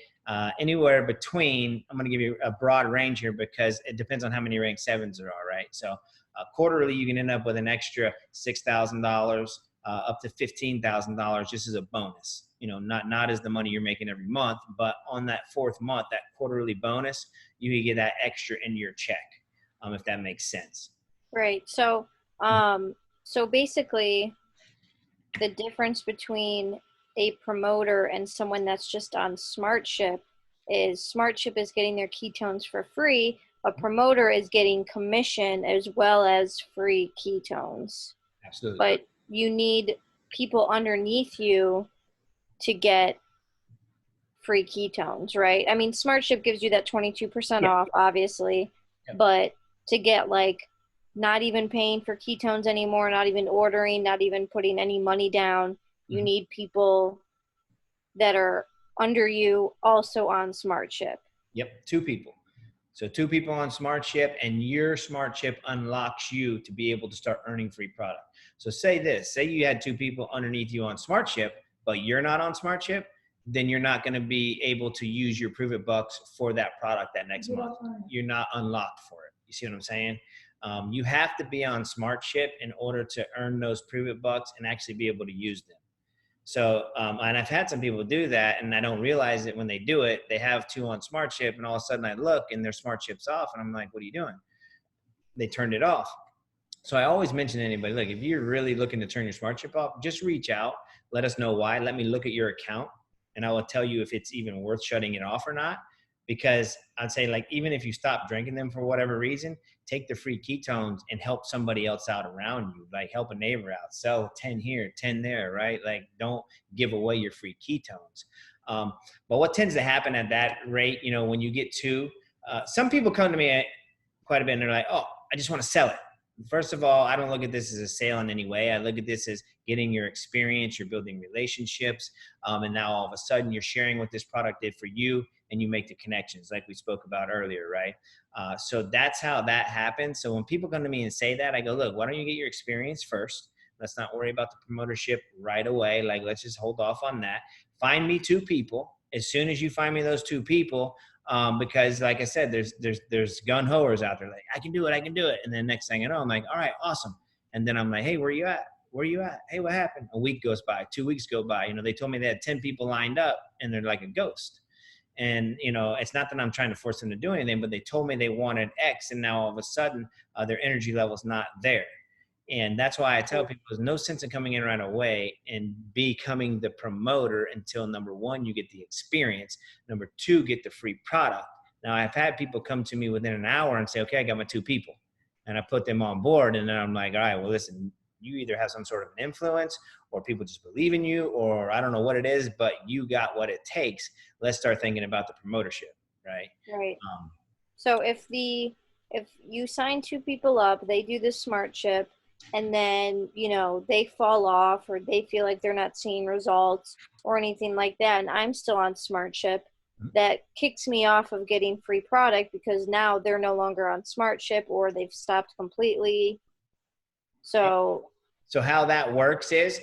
A: anywhere between, I'm going to give you a broad range here because it depends on how many rank 7s there are, right? So quarterly, you can end up with an extra $6,000 up to $15,000 just as a bonus. Not as the money you're making every month, but on that 4th month, that quarterly bonus, you can get that extra into your check, if that makes sense.
C: Right. So, basically, the difference between a promoter and someone that's just on SmartShip is SmartShip is getting their ketones for free. A promoter is getting commission as well as free ketones.
A: Absolutely.
C: But you need people underneath you to get free ketones, right? I mean, SmartShip gives you that 22% off, obviously, but to get not even paying for ketones anymore, not even ordering, not even putting any money down, you need people that are under you also on SmartShip.
A: Yep, 2 people. So 2 people on SmartShip, and your SmartShip unlocks you to be able to start earning free product. So say you had 2 people underneath you on SmartShip, but you're not on SmartShip, then you're not going to be able to use your Prove It bucks for that product that next month. You're not unlocked for it. You see what I'm saying? You have to be on SmartShip in order to earn those Prove It bucks and actually be able to use them. So, and I've had some people do that, and I don't realize it when they do it. They have 2 on SmartShip, and all of a sudden I look, and their SmartShip's off, and I'm like, what are you doing? They turned it off. So I always mention to anybody, look, if you're really looking to turn your SmartShip off, just reach out. Let us know why. Let me look at your account, and I will tell you if it's even worth shutting it off or not. Because I'd say, even if you stop drinking them for whatever reason, take the free ketones and help somebody else out around you. Help a neighbor out, sell 10 here, 10 there, right? Don't give away your free ketones. But what tends to happen at that rate, when you get 2, some people come to me quite a bit and they're like, oh, I just want to sell it. First of all, I don't look at this as a sale in any way. I look at this as getting your experience, you're building relationships, and now all of a sudden you're sharing what this product did for you, and you make the connections like we spoke about earlier, right? So that's how that happens. So when people come to me and say that, I go, look, why don't you get your experience first? Let's not worry about the promotership right away. Let's just hold off on that. Find me 2 people. As soon as you find me those 2 people, because like I said, there's gun hoers out there like, I can do it. And then next thing I know, I'm like, all right, awesome. And then I'm like, hey, where you at? Hey, what happened? A week goes by, 2 weeks go by. They told me they had 10 people lined up and they're like a ghost. And, it's not that I'm trying to force them to do anything, but they told me they wanted X. And now all of a sudden their energy level's not there. And that's why I tell people there's no sense in coming in right away and becoming the promoter until number one, you get the experience. Number two, get the free product. Now I've had people come to me within an hour and say, okay, I got my 2 people, and I put them on board. And then I'm like, all right, well, listen, you either have some sort of an influence or people just believe in you, or I don't know what it is, but you got what it takes. Let's start thinking about the promotership, right?
C: Right. So if you sign 2 people up, they do the smart ship, and then, they fall off or they feel like they're not seeing results or anything like that, and I'm still on smart ship, that kicks me off of getting free product because now they're no longer on smart ship or they've stopped completely. So
A: how that works is,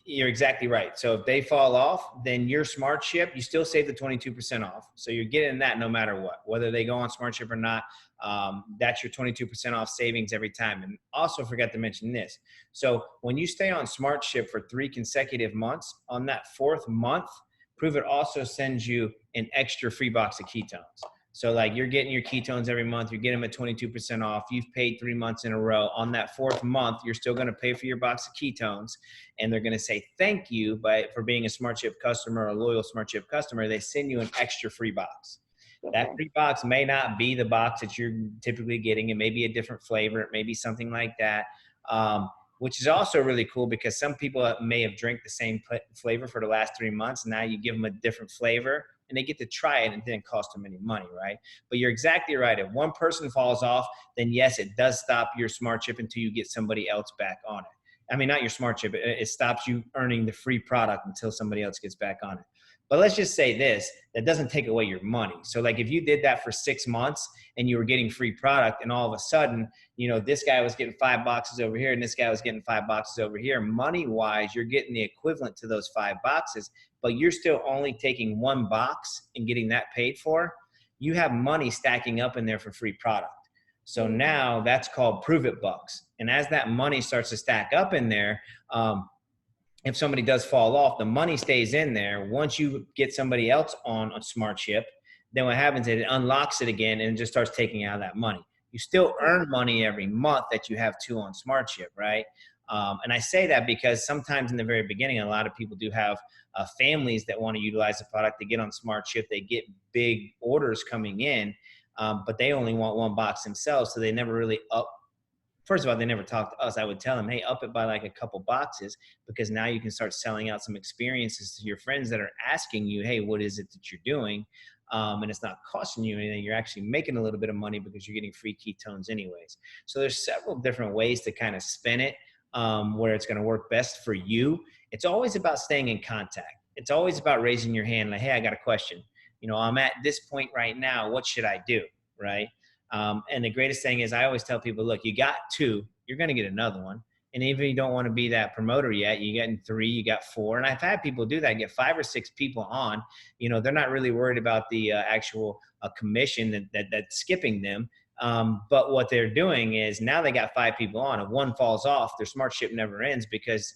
A: you're exactly right. So if they fall off, then your smart ship, you still save the 22% off. So you're getting that no matter what, whether they go on smart ship or not. That's your 22% off savings every time. And also forgot to mention this. So when you stay on smart ship for 3 consecutive months, on that 4th month, Prove It also sends you an extra free box of ketones. So like you're getting your ketones every month, you're getting them at 22% off. You've paid 3 months in a row. On that 4th month, you're still going to pay for your box of ketones, and they're going to say thank you for being a Smart Chip customer or a loyal Smart Chip customer. They send you an extra free box. Okay. That free box may not be the box that you're typically getting. It may be a different flavor. It may be something like that, which is also really cool because some people may have drank the same flavor for the last 3 months. And now you give them a different flavor and they get to try it, and it didn't cost them any money, right? But you're exactly right. If one person falls off, then yes, it does stop your smart chip until you get somebody else back on it. I mean, not your smart chip. It stops you earning the free product until somebody else gets back on it. But let's just say this, that doesn't take away your money. So like if you did that for 6 months and you were getting free product, and all of a sudden, this guy was getting 5 boxes over here and this guy was getting 5 boxes over here, money wise, you're getting the equivalent to those 5 boxes, but you're still only taking 1 box and getting that paid for. You have money stacking up in there for free product. So now that's called Prove It bucks. And as that money starts to stack up in there, if somebody does fall off, the money stays in there. Once you get somebody else on a smart chip, then what happens is it unlocks it again and it just starts taking out that money. You still earn money every month that you have 2 on smart chip, right? And I say that because sometimes in the very beginning, a lot of people do have families that want to utilize the product. They get on smart chip, they get big orders coming in, but they only want 1 box themselves. So they never really First of all, they never talk to us. I would tell them, hey, up it by like a couple boxes, because now you can start selling out some experiences to your friends that are asking you, hey, what is it that you're doing? And it's not costing you anything. You're actually making a little bit of money because you're getting free ketones anyways. So there's several different ways to kind of spin it where it's going to work best for you. It's always about staying in contact. It's always about raising your hand like, hey, I got a question. I'm at this point right now. What should I do? Right? And the greatest thing is I always tell people, look, you got 2, you're going to get another one. And even if you don't want to be that promoter yet, you get 3, you got 4. And I've had people do that, get 5 or 6 people on. They're not really worried about the actual commission that's skipping them. But what they're doing is now they got 5 people on. If one falls off, their smart ship never ends because,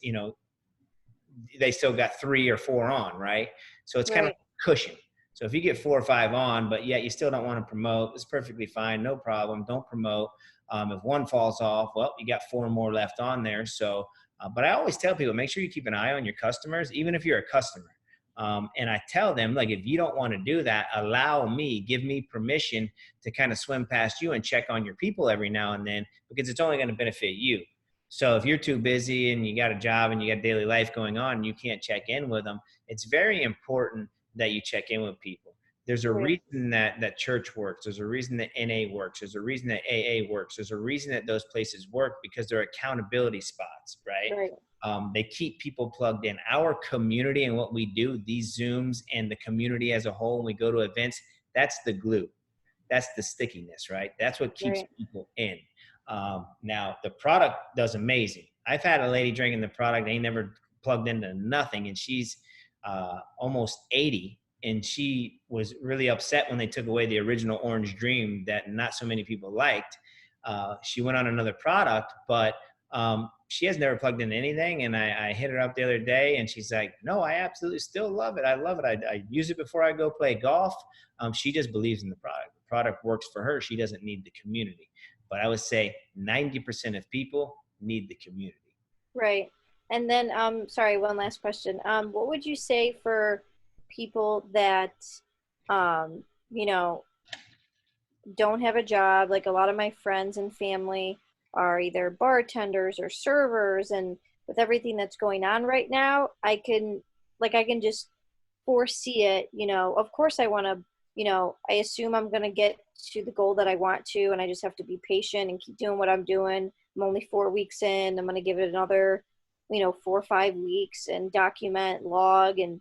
A: they still got 3 or 4 on, right? So it's kind of cushion. So if you get 4 or 5 on, but yet you still don't want to promote, it's perfectly fine. No problem. Don't promote. If one falls off, well, you got 4 more left on there. So, but I always tell people, make sure you keep an eye on your customers, even if you're a customer. And I tell them, like, if you don't want to do that, give me permission to kind of swim past you and check on your people every now and then, because it's only going to benefit you. So if you're too busy and you got a job and you got daily life going on and you can't check in with them, it's very important that you check in with people. There's a reason that church works. There's a reason that NA works. There's a reason that AA works. There's a reason that those places work, because they're accountability spots, right? They keep people plugged in. Our community and what we do, these Zooms and the community as a whole, when we go to events, that's the glue. That's the stickiness, right? That's what keeps people in. Now, the product does amazing. I've had a lady drinking the product. They never plugged into nothing, and she's almost 80, and she was really upset when they took away the original Orange Dream that not so many people liked. She went on another product, but she has never plugged in anything. And I hit her up the other day, and she's like, no, I absolutely still love it. I love it. I use it before I go play golf. She just believes in the product. The product works for her. She doesn't need the community. But I would say 90% of people need the community.
C: Right. And then, sorry, one last question. What would you say for people that, you know, don't have a job? Like a lot of my friends and family are either bartenders or servers, and with everything that's going on right now, I can just foresee it. Of course I want to, I assume I'm going to get to the goal that I want to, and I just have to be patient and keep doing what I'm doing. I'm only 4 weeks in. I'm going to give it another, 4 or 5 weeks and document, log, and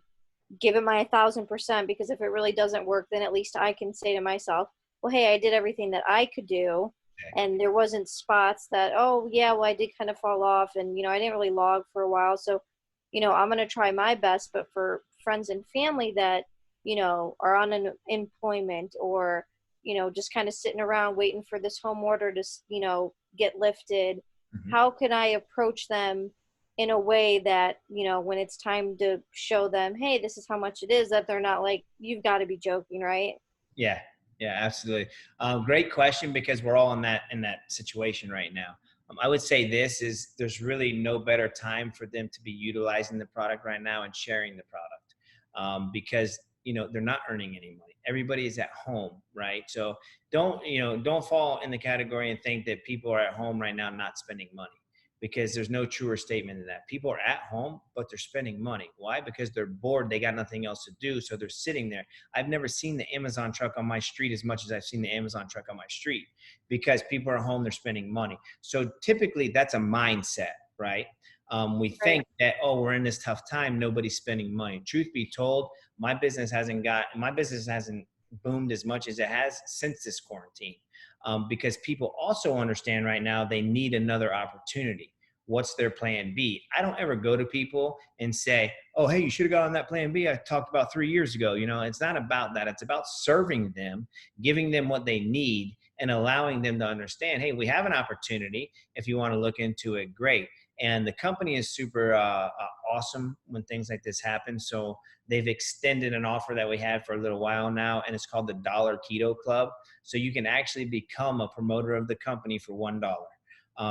C: give it my 1,000%, because if it really doesn't work, then at least I can say to myself, well, hey, I did everything that I could do. And there wasn't spots that, oh yeah, well, I did kind of fall off, and, I didn't really log for a while. So, I'm going to try my best. But for friends and family that, are on unemployment, or, just kind of sitting around waiting for this home order to, get lifted, how can I approach them in a way that, when it's time to show them, hey, this is how much it is, that they're not like, you've got to be joking, right?
A: Yeah, yeah, absolutely. Great question, because we're all in that situation right now. I would say there's really no better time for them to be utilizing the product right now and sharing the product, because they're not earning any money. Everybody is at home, right? So don't fall in the category and think that people are at home right now not spending money, because there's no truer statement than that. People are at home, but they're spending money. Why? Because they're bored. They got nothing else to do, so they're sitting there. I've never seen the Amazon truck on my street as much as I've seen the Amazon truck on my street, because people are home, they're spending money. So typically that's a mindset, right? We think that, oh, we're in this tough time, nobody's spending money. Truth be told, my business hasn't boomed as much as it has since this quarantine, because people also understand right now they need another opportunity. What's their plan B? I don't ever go to people and say, oh, hey, you should have got on that plan B I talked about 3 years ago. It's not about that. It's about serving them, giving them what they need, and allowing them to understand, hey, we have an opportunity. If you want to look into it, great. And the company is super awesome when things like this happen. So they've extended an offer that we had for a little while now, and it's called the $1 Keto Club. So you can actually become a promoter of the company for $1.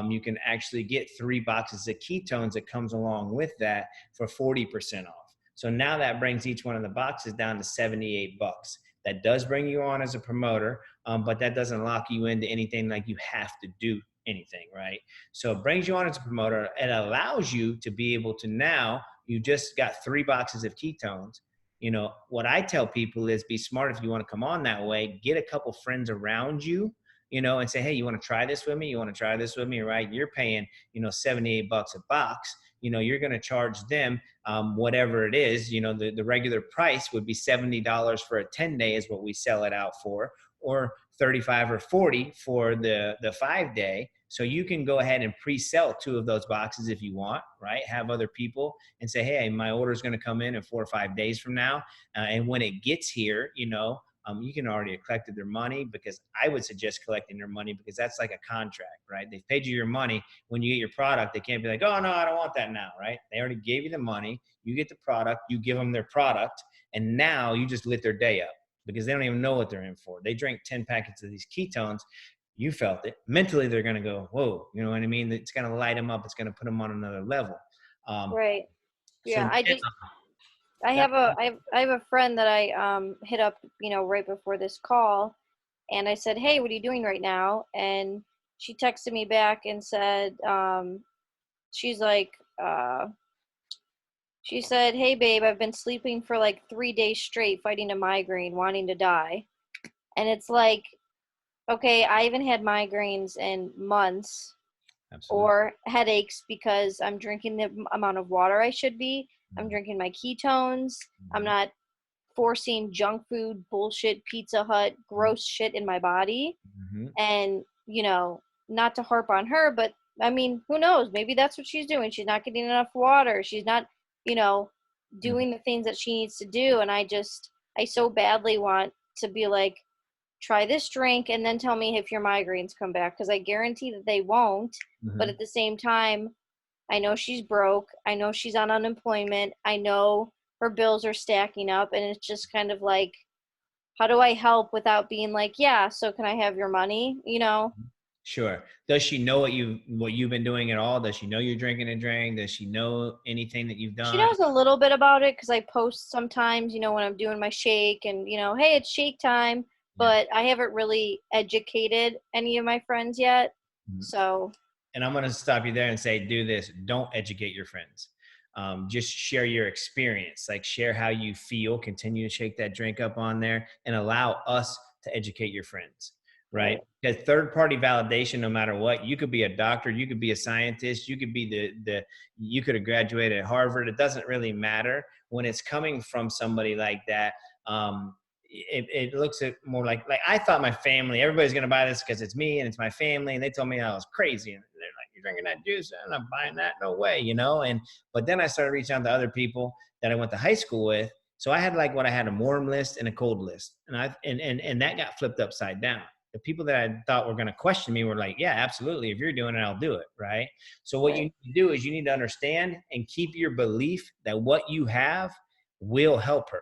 A: You can actually get 3 boxes of ketones that comes along with that for 40% off. So now that brings each one of the boxes down to $78. That does bring you on as a promoter, but that doesn't lock you into anything like you have to do anything, right? So it brings you on as a promoter. It allows you to be able to, now you just got 3 boxes of ketones. What I tell people is, be smart if you want to come on that way. Get a couple friends around you, and say, hey, you want to try this with me? You want to try this with me, right? You're paying, $78 a box. You're going to charge them whatever it is. The regular price would be $70 for a 10-day is what we sell it out for, or 35 or 40 for the 5-day. So you can go ahead and pre-sell 2 of those boxes if you want, right? Have other people and say, hey, my order is going to come in 4 or 5 days from now. And when it gets here, you can already have collected their money, because I would suggest collecting their money, because that's like a contract, right? They've paid you your money. When you get your product, they can't be like, oh, no, I don't want that now, right? They already gave you the money. You get the product. You give them their product. And now you just lit their day up, because they don't even know what they're in for. They drank 10 packets of these ketones. You felt it. Mentally, they're going to go, whoa, you know what I mean? It's going to light them up. It's going to put them on another level.
C: Right. Yeah.
A: So
C: I have a friend that I hit up, right before this call, and I said, hey, what are you doing right now? And she texted me back and said, she's like, she said, hey, babe, I've been sleeping for like 3 days straight, fighting a migraine, wanting to die. And it's like, okay, I haven't had migraines in months.
A: absolutely.
C: Or headaches, because I'm drinking the amount of water I should be. I'm drinking my ketones. I'm not forcing junk food, bullshit, Pizza Hut, gross shit in my body.
A: Mm-hmm.
C: And, not to harp on her, but I mean, who knows? Maybe that's what she's doing. She's not getting enough water. She's not, doing the things that she needs to do. And I just, I so badly want to be like, try this drink and then tell me if your migraines come back, because I guarantee that they won't. But
A: Hmm.
C: at the same time, I know she's broke. I know she's on unemployment. I know her bills are stacking up. And it's just kind of like, how do I help without being like, yeah, so can I have your money? You know?
A: Sure. Does she know what you've been doing at all? Does she know you're drinking and drink? Does she know anything that you've
C: She
A: done?
C: knows a little bit about it because I post sometimes, when I'm doing my shake and, hey, it's shake time.
A: Yeah.
C: But I haven't really educated any of my friends yet.
A: Mhm.
C: So,
A: And I'm going to stop you there and say, do this. Don't educate your friends. Just share your experience, like share how you feel, continue to shake that drink up on there and allow us to educate your friends, right?
C: right,
A: Because third party validation, no matter what, you could be a doctor, you could be a scientist, you could be you could have graduated at Harvard. It doesn't really matter when it's coming from somebody like that. It looks at more like I thought my family, everybody's going to buy this because it's me and it's my family. And they told me I was crazy. And they're like, you're drinking that juice? I'm not buying that. No way. But then I started reaching out to other people that I went to high school with. So I had like what I had a warm list and a cold list. And that got flipped upside down. The people that I thought were going to question me were like, yeah, absolutely. If you're doing it, I'll do it. Right. So what you
C: right,
A: need to do is you need to understand and keep your belief that what you have will help her.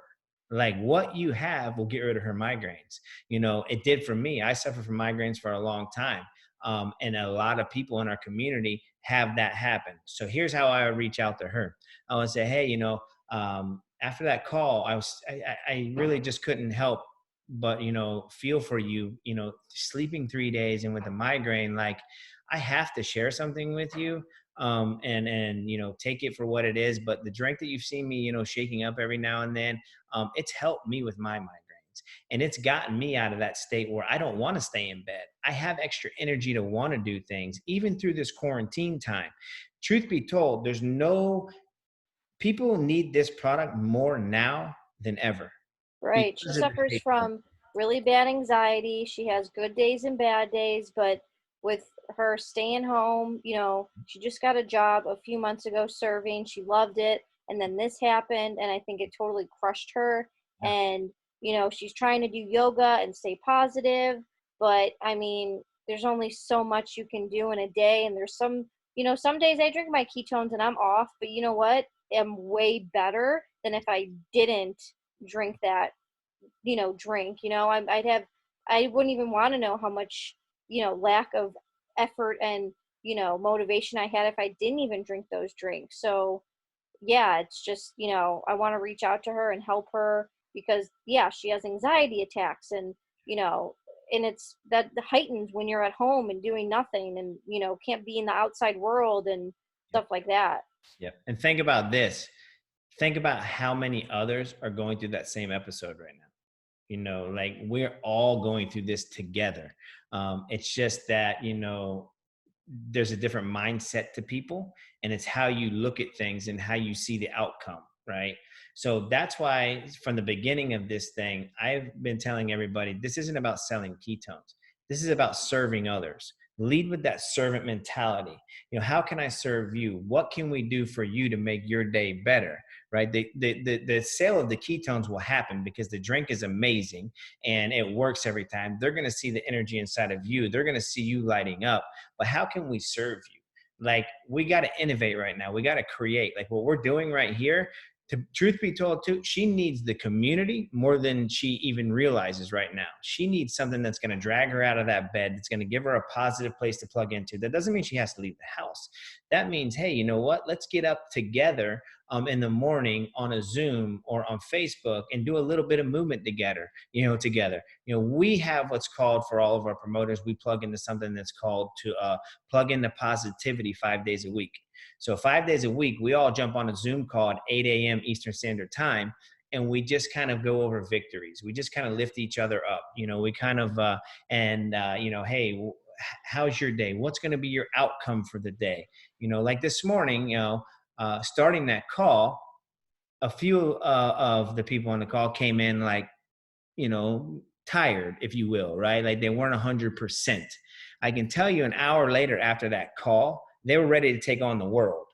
A: Like what you have will get rid of her migraines. It did for me. I suffered from migraines for a long time. And a lot of people in our community have that happen. So here's how I would reach out to her. I would say, hey, after that call, I really just couldn't help but, feel for you, sleeping 3 days and with a migraine, like I have to share something with you. And take it for what it is. But the drink that you've seen me, shaking up every now and then, it's helped me with my migraines. And it's gotten me out of that state where I don't want to stay in bed. I have extra energy to want to do things, even through this quarantine time. Truth be told, there's no people need this product more now than ever
C: right. She
A: because of the
C: suffers
A: state.
C: from really bad anxiety. She has good days and bad days, but with her staying home, she just got a job a few months ago serving. She loved it. And then this happened, and I think it totally crushed her.
A: Yeah.
C: And, she's trying to do yoga and stay positive. But I mean, there's only so much you can do in a day. And there's some days I drink my ketones and I'm off. But you know what? I'm way better than if I didn't drink that drink. I wouldn't even want to know how much lack of effort and motivation I had if I didn't even drink those drinks. So yeah, it's just I want to reach out to her and help her because yeah, she has anxiety attacks, and you know and it's that heightens when you're at home and doing nothing and can't be in the outside world and
A: Yep.
C: stuff like that.
A: Yep. And think about this. Think about how many others are going through that same episode right now. Like we're all going through this together. It's just that, there's a different mindset to people, and it's how you look at things and how you see the outcome, right? So that's why from the beginning of this thing, I've been telling everybody this isn't about selling ketones. This is about serving others. Lead with that servant mentality. How can I serve you? What can we do for you to make your day better? Right? The sale of the ketones will happen because the drink is amazing and it works every time. They're going to see the energy inside of you. They're going to see you lighting up. But how can we serve you? Like we got to innovate right now. We got to create like what we're doing right here. Truth be told, too, she needs the community more than she even realizes right now. She needs something that's going to drag her out of that bed. That's going to give her a positive place to plug into. That doesn't mean she has to leave the house. That means, hey, you know what? Let's get up together in the morning on a Zoom or on Facebook and do a little bit of movement together. We have what's called for all of our promoters, we plug into something that's called to plug into positivity 5 days a week. So 5 days a week, we all jump on a Zoom call at 8 a.m. Eastern Standard Time, and we just kind of go over victories. We just kind of lift each other up. We kind of, hey, how's your day? What's going to be your outcome for the day? Like this morning, starting that call, a few of the people on the call came in like, tired, if you will, right? Like they weren't 100%. I can tell you an hour later after that call, they were ready to take on the world,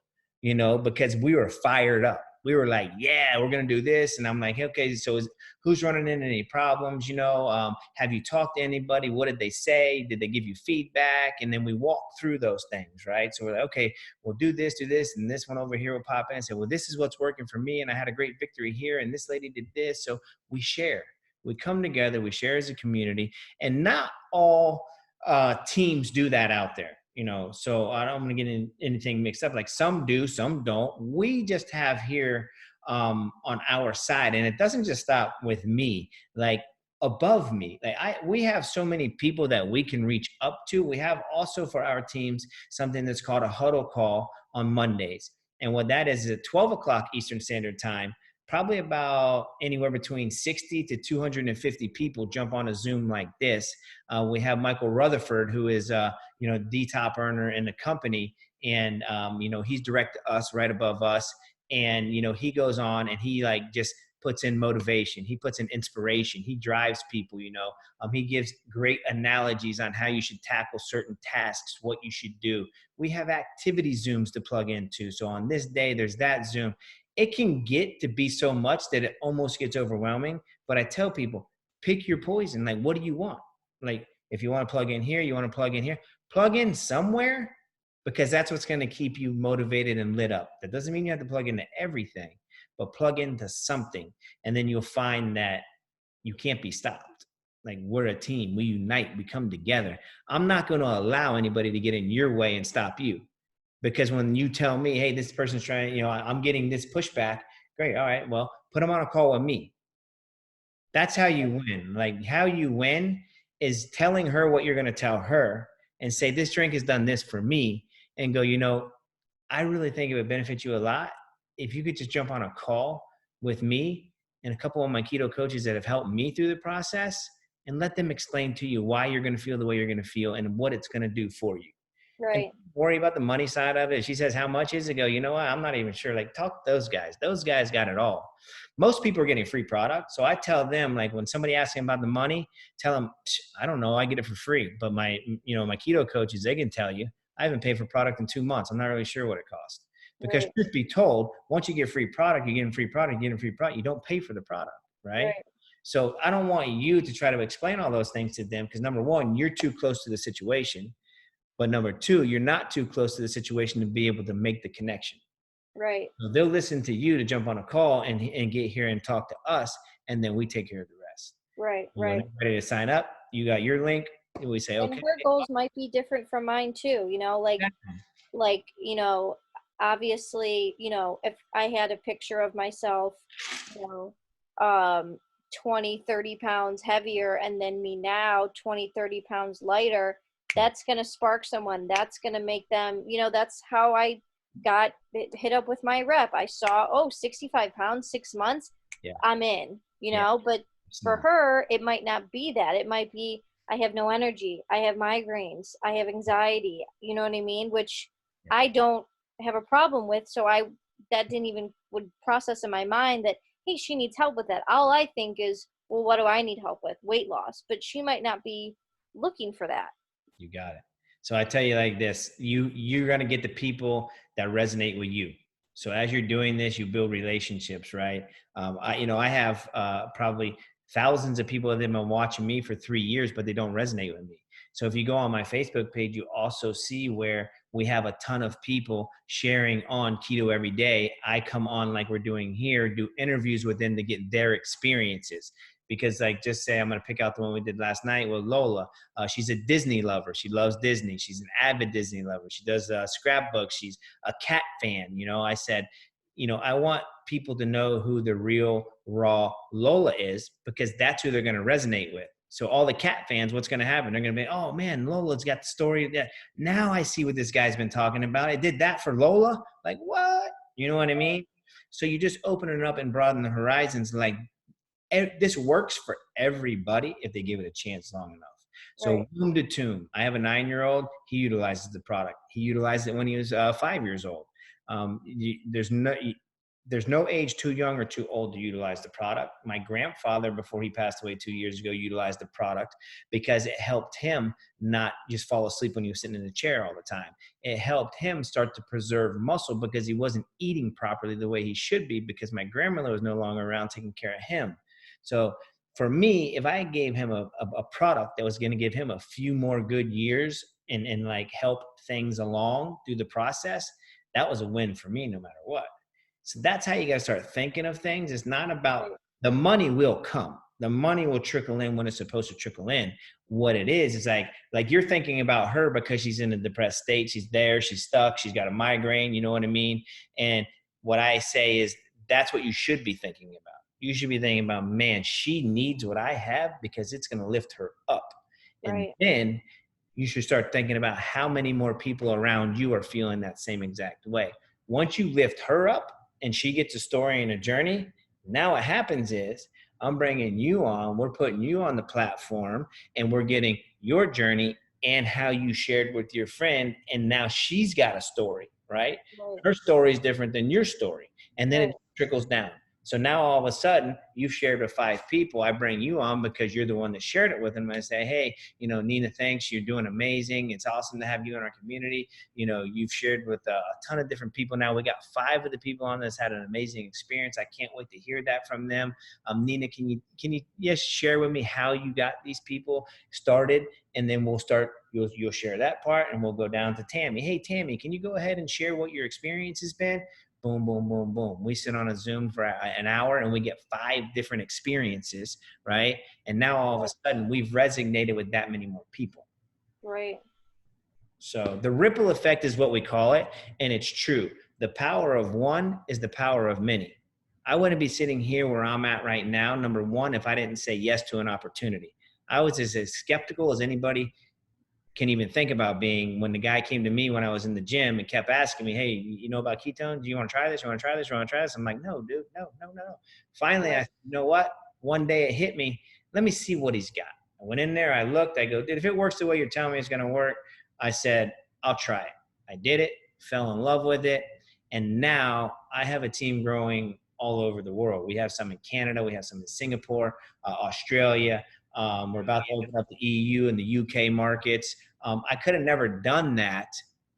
A: because we were fired up. we were like, yeah, we're going to do this. And I'm like, okay, so who's running into any problems? Have you talked to anybody? What did they say? Did they give you feedback? And then we walk through those things, right? So we're like, okay, we'll do this. And this one over here will pop in and say, well, this is what's working for me. And I had a great victory here. And this lady did this. So we share. We come together, we share as a community, and not all teams do that out there, so I don't want to get anything mixed up. Like some do, some don't. We just have here on our side, and it doesn't just stop with me, like above me. We have so many people that we can reach up to. We have also for our teams something that's called a huddle call on Mondays. And what that is at 12 o'clock Eastern Standard Time, probably about anywhere between 60 to 250 people jump on a Zoom like this. We have Michael Rutherford, who is, the top earner in the company. And, he's direct to us, right above us. And, he goes on and he just puts in motivation. He puts in inspiration. He drives people, he gives great analogies on how you should tackle certain tasks, what you should do. We have activity Zooms to plug into. So on this day, there's that Zoom. It can get to be so much that it almost gets overwhelming. But I tell people, pick your poison. Like, what do you want? Like, if you want to plug in here, you want to plug in here, plug in somewhere, because that's what's going to keep you motivated and lit up. That doesn't mean you have to plug into everything, but plug into something. And then you'll find that you can't be stopped. Like, we're a team. We unite. We come together. I'm not going to allow anybody to get in your way and stop you. Because when you tell me, hey, this person's trying, I'm getting this pushback, great. All right, well, put them on a call with me. That's how you win. Like, how you win is telling her what you're going to tell her and say, this drink has done this for me, and go, I really think it would benefit you a lot if you could just jump on a call with me and a couple of my keto coaches that have helped me through the process, and let them explain to you why you're going to feel the way you're going to feel and what it's going to do for you.
C: Right.
A: And worry about the money side of it. She says, how much is it? Go, you know what? I'm not even sure. Like, talk to those guys. Those guys got it all. Most people are getting free product. So I tell them, like, when somebody asks me about the money, tell them, I don't know. I get it for free. But my keto coaches, they can tell you, I haven't paid for product in 2 months. I'm not really sure what it costs. Because
C: Right.
A: truth be told, once you get free product, you're getting free product, you're getting free product. You don't pay for the product, right? So I don't want you to try to explain all those things to them, because number one, you're too close to the situation. But number two, you're not too close to the situation to be able to make the connection.
C: Right.
A: So they'll listen to you to jump on a call and get here and talk to us, and then we take care of the rest.
C: Right.
A: When
C: Right.
A: they're ready to sign up, you got your link, and we say,
C: And
A: okay.
C: her goals might be different from mine too, obviously, if I had a picture of myself, you know, 20, 30 pounds heavier, and then me now 20, 30 pounds lighter, that's going to spark someone. That's going to make them, that's how I got hit up with my rep. I saw, 65 pounds, 6 months,
A: Yeah.
C: I'm in,
A: Yeah.
C: but for her, it might not be that. It might be, I have no energy. I have migraines. I have anxiety. You know what I mean? Which I don't have a problem with. So that didn't even would process in my mind that, hey, she needs help with that. All I think is, well, what do I need help with? Weight loss. But she might not be looking for that.
A: You got it. So I tell you like this, you're going to get the people that resonate with you. So as you're doing this, you build relationships, right? I have probably thousands of people that have been watching me for 3 years, but they don't resonate with me. So if you go on my Facebook page, you also see where we have a ton of people sharing on keto every day. I come on like we're doing here, do interviews with them to get their experiences. Because like, just say, I'm going to pick out the one we did last night with Lola. She's a Disney lover. She loves Disney. She's an avid Disney lover. She does scrapbooks. She's a cat fan. I said, I want people to know who the real raw Lola is, because that's who they're going to resonate with. So all the cat fans, what's going to happen? They're going to be, oh man, Lola's got the story. That now I see what this guy's been talking about. I did that for Lola. Like, what? You know what I mean? So you just open it up and broaden the horizons. Like, this works for everybody if they give it a chance long enough. So Womb to Tomb, I have a 9-year-old. He utilizes the product. He utilized it when he was 5 years old. there's no age too young or too old to utilize the product. My grandfather, before he passed away 2 years ago, utilized the product because it helped him not just fall asleep when he was sitting in the chair all the time. It helped him start to preserve muscle because he wasn't eating properly the way he should be, because my grandmother was no longer around taking care of him. So for me, if I gave him a product that was going to give him a few more good years and like help things along through the process, that was a win for me no matter what. So that's how you got to start thinking of things. It's not about the money will come. The money will trickle in when it's supposed to trickle in. What it is like you're thinking about her because she's in a depressed state. She's there, she's stuck, she's got a migraine, you know what I mean? And what I say is that's what you should be thinking about. You should be thinking about, man, she needs what I have because it's going to lift her up. And then you should start thinking about how many more people around you are feeling that same exact way. Once you lift her up and she gets a story and a journey, now what happens is I'm bringing you on, we're putting you on the platform, and we're getting your journey and how you shared with your friend. And now she's got a story, right? Her story is different than your story. And then it trickles down. So now all of a sudden you've shared with 5 people. I bring you on because you're the one that shared it with them. I say, hey, Nina, thanks. You're doing amazing. It's awesome to have you in our community. You've shared with a ton of different people. Now we got 5 of the people on this had an amazing experience. I can't wait to hear that from them. Nina, can you share with me how you got these people started? And then we'll start, you'll share that part, and we'll go down to Tammy. Hey, Tammy, can you go ahead and share what your experience has been? Boom, boom, boom, boom. We sit on a Zoom for an hour and we get 5 different experiences, right? And now all of a sudden we've resonated with that many more people.
C: Right.
A: So the ripple effect is what we call it. And it's true. The power of one is the power of many. I wouldn't be sitting here where I'm at right now, number one, if I didn't say yes to an opportunity. I was as skeptical as anybody can even think about being when the guy came to me when I was in the gym and kept asking me, hey, you know about ketones? Do you want to try this? You want to try this? You want to try this? I'm like, no, dude, no. Finally, I said, you know what? One day it hit me. Let me see what he's got. I went in there. I looked. I go, dude, if it works the way you're telling me it's going to work, I said, I'll try it. I did it, fell in love with it. And now I have a team growing all over the world. We have some in Canada. We have some in Singapore, Australia. We're about to open up the EU and the UK markets. I could have never done that.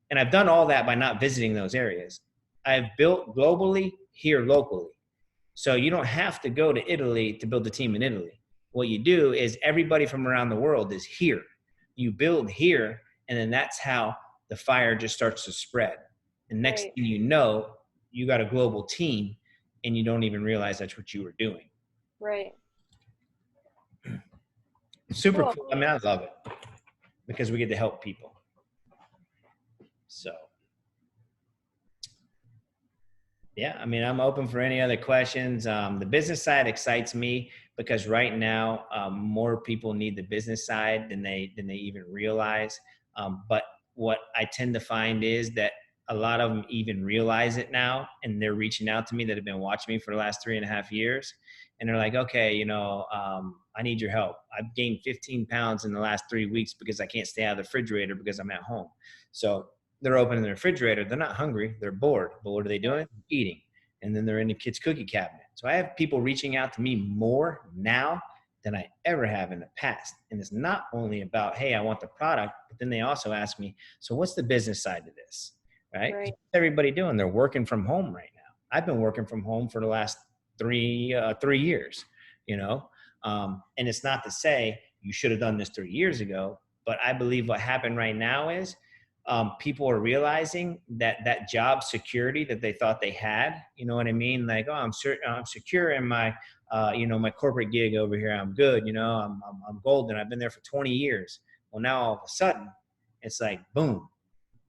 A: And I've done all that by not visiting those areas. I've built globally, here locally. So you don't have to go to Italy to build a team in Italy. What you do is everybody from around the world is here. You build here, and then that's how the fire just starts to spread. And next thing you know, you got a global team, and you don't even realize that's what you were doing.
C: Right.
A: Super cool. I mean, I love it because we get to help people. So, yeah, I mean, I'm open for any other questions. The business side excites me because right now, more people need the business side than they even realize. But what I tend to find is that a lot of them even realize it now, and they're reaching out to me that have been watching me for the last 3.5 years. And they're like, okay, I need your help. I've gained 15 pounds in the last 3 weeks because I can't stay out of the refrigerator because I'm at home. So they're opening the refrigerator. They're not hungry. They're bored. But what are they doing? Eating. And then they're in the kid's cookie cabinet. So I have people reaching out to me more now than I ever have in the past. And it's not only about, hey, I want the product, but then they also ask me, so what's the business side of this? Right? What's everybody doing? They're working from home right now. I've been working from home for the last 3 years, and it's not to say you should have done this 3 years ago, but I believe what happened right now is people are realizing that job security that they thought they had, you know what I mean? Like, oh, I'm secure in my, my corporate gig over here. I'm good. I'm golden. I've been there for 20 years. Well, now all of a sudden it's like, boom.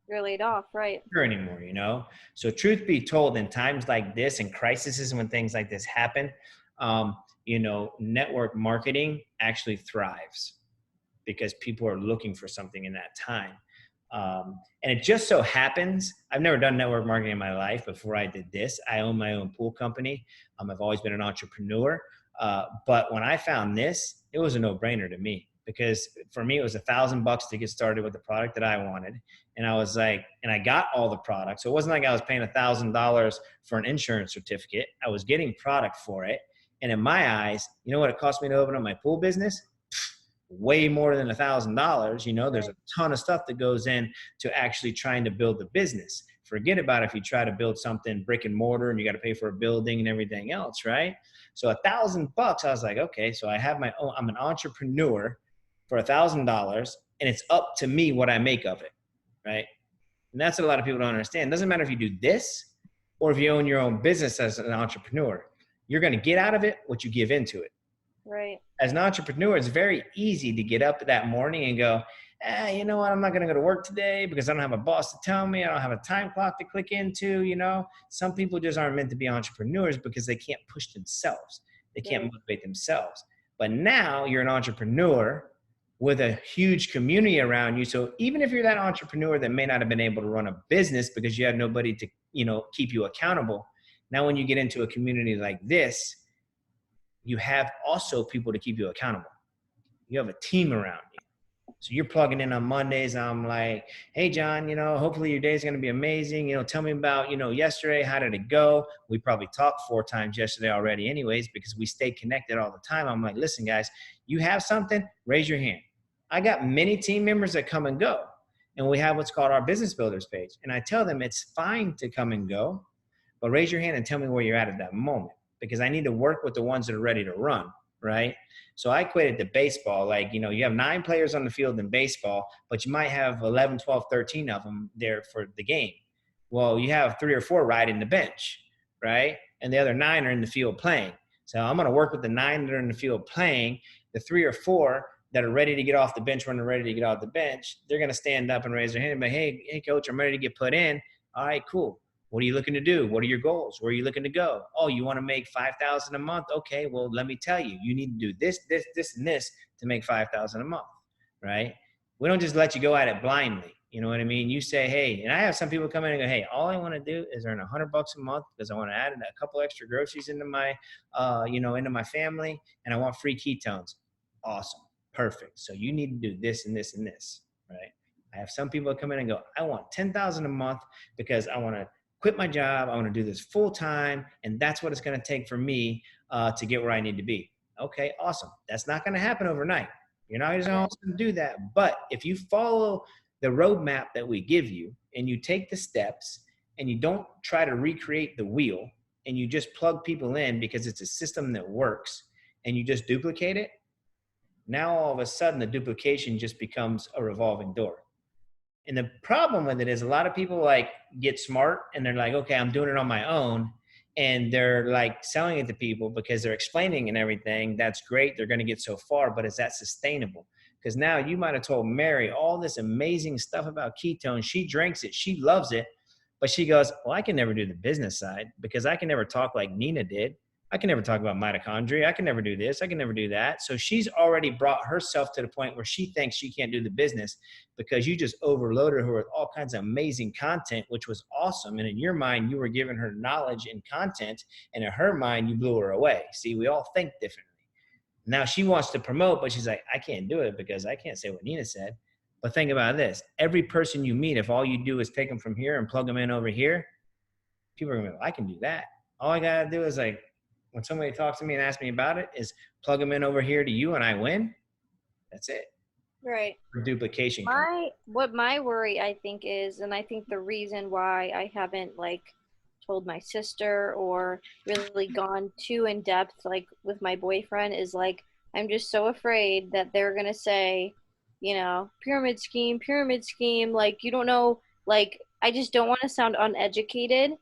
C: You're laid off, right?
A: Anymore. So truth be told, in times like this and crises, when things like this happen, network marketing actually thrives because people are looking for something in that time. And it just so happens, I've never done network marketing in my life before I did this. I own my own pool company. I've always been an entrepreneur. But when I found this, it was a no-brainer to me. because for me, it was $1,000 to get started with the product that I wanted. And I was like, and I got all the products. So it wasn't like I was paying $1,000 for an insurance certificate. I was getting product for it. And in my eyes, you know what it cost me to open up my pool business? Way more than $1,000. You know, there's a ton of stuff that goes in to actually trying to build the business. Forget about if you try to build something brick and mortar and you got to pay for a building and everything else, right? So $1,000, I was like, okay, so I have my own, I'm an entrepreneur for $1,000 and it's up to me what I make of it, right? And that's what a lot of people don't understand. It doesn't matter if you do this or if you own your own business as an entrepreneur. You're going to get out of it what you give into it.
C: Right.
A: As an entrepreneur, it's very easy to get up that morning and go, you know what, I'm not going to go to work today because I don't have a boss to tell me. I don't have a time clock to click into, you know. Some people just aren't meant to be entrepreneurs because they can't push themselves. They can't motivate themselves. But now you're an entrepreneur with a huge community around you. So even if you're that entrepreneur that may not have been able to run a business because you had nobody to, you know, keep you accountable, now when you get into a community like this, you have also people to keep you accountable. You have a team around you. So you're plugging in on Mondays. I'm like, hey, John, you know, hopefully your day's going to be amazing. You know, tell me about, you know, yesterday, how did it go? We probably talked 4 times yesterday already anyways, because we stay connected all the time. I'm like, listen, guys, you have something, raise your hand. I got many team members that come and go. And we have what's called our business builders page. And I tell them it's fine to come and go, but raise your hand and tell me where you're at that moment, because I need to work with the ones that are ready to run, right? So I equated to baseball. Like, you know, you have 9 players on the field in baseball, but you might have 11, 12, 13 of them there for the game. Well, you have 3 or 4 riding the bench, right? And the other 9 are in the field playing. So I'm going to work with the 9 that are in the field playing. The 3 or 4 that are ready to get off the bench, when they're ready to get off the bench, they're going to stand up and raise their hand and be, hey, coach, I'm ready to get put in. All right, cool. What are you looking to do? What are your goals? Where are you looking to go? Oh, you want to make $5,000 a month? Okay, well, let me tell you, you need to do this, this, this, and this to make $5,000 a month, right? We don't just let you go at it blindly. You know what I mean? You say, hey, and I have some people come in and go, hey, all I want to do is earn $100 a month because I want to add a couple extra groceries into my, into my family, and I want free ketones. Awesome, perfect. So you need to do this and this and this, right? I have some people come in and go, I want $10,000 a month because I want to quit my job. I want to do this full time. And that's what it's going to take for me to get where I need to be. Okay, awesome. That's not going to happen overnight. You're not just going to do that. But if you follow the roadmap that we give you and you take the steps and you don't try to recreate the wheel and you just plug people in because it's a system that works and you just duplicate it, now all of a sudden the duplication just becomes a revolving door. And the problem with it is a lot of people like get smart and they're like, okay, I'm doing it on my own. And they're like selling it to people because they're explaining and everything. That's great. They're going to get so far, but is that sustainable? Because now you might have told Mary all this amazing stuff about ketones. She drinks it. She loves it. But she goes, well, I can never do the business side because I can never talk like Nina did. I can never talk about mitochondria. I can never do this. I can never do that. So she's already brought herself to the point where she thinks she can't do the business because you just overloaded her with all kinds of amazing content, which was awesome. And in your mind, you were giving her knowledge and content. And in her mind, you blew her away. See, we all think differently. Now she wants to promote, but she's like, I can't do it because I can't say what Nina said. But think about this. Every person you meet, if all you do is take them from here and plug them in over here, people are going to be like, I can do that. All I got to do is like, when somebody talks to me and asks me about it, is plug them in over here to you and I win. That's it.
C: Right.
A: Duplication.
C: What my worry, I think, is, and I think the reason why I haven't like told my sister or really gone too in depth like with my boyfriend is like I'm just so afraid that they're gonna say, you know, pyramid scheme, like you don't know, like I just don't want to sound uneducated,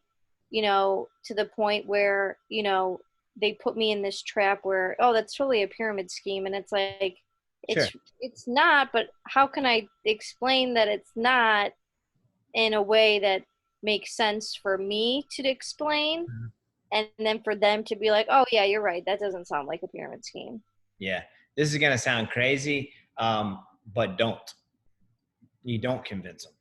C: you know, to the point where, you know, they put me in this trap where, oh, that's totally a pyramid scheme. And it's like, it's not, but how can I explain that it's not in a way that makes sense for me to explain? Mm-hmm. And then for them to be like, oh yeah, you're right. That doesn't sound like a pyramid scheme.
A: Yeah. This is going to sound crazy. But you don't convince them.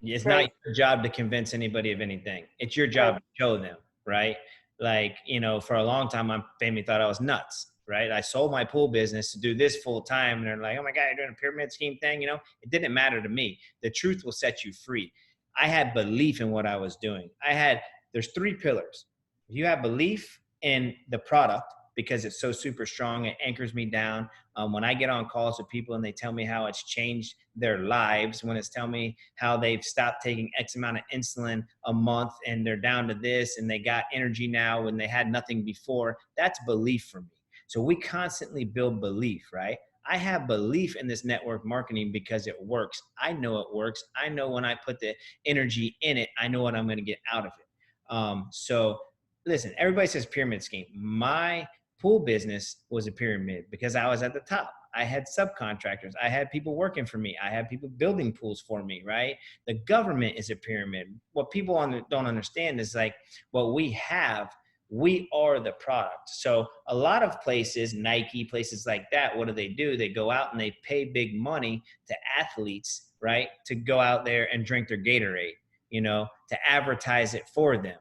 A: It's not your job to convince anybody of anything. It's your job to show them, right? Like, you know, for a long time, my family thought I was nuts right? I sold my pool business to do this full time. And they're like, oh my God, you're doing a pyramid scheme thing. It didn't matter to me. The truth will set you free. I had belief in what I was doing. There's 3 pillars. If you have belief in the product, because it's so super strong, it anchors me down. When I get on calls with people and they tell me how it's changed their lives, when it's telling me how they've stopped taking X amount of insulin a month and they're down to this and they got energy now when they had nothing before, that's belief for me. So we constantly build belief, right? I have belief in this network marketing because it works. I know it works. I know when I put the energy in it, I know what I'm going to get out of it. So listen, everybody says pyramid scheme. My pool business was a pyramid because I was at the top. I had subcontractors. I had people working for me. I had people building pools for me, right? The government is a pyramid. What people don't understand is like what we have, we are the product. So a lot of places, Nike, places like that, what do? They go out and they pay big money to athletes, right? To go out there and drink their Gatorade, to advertise it for them.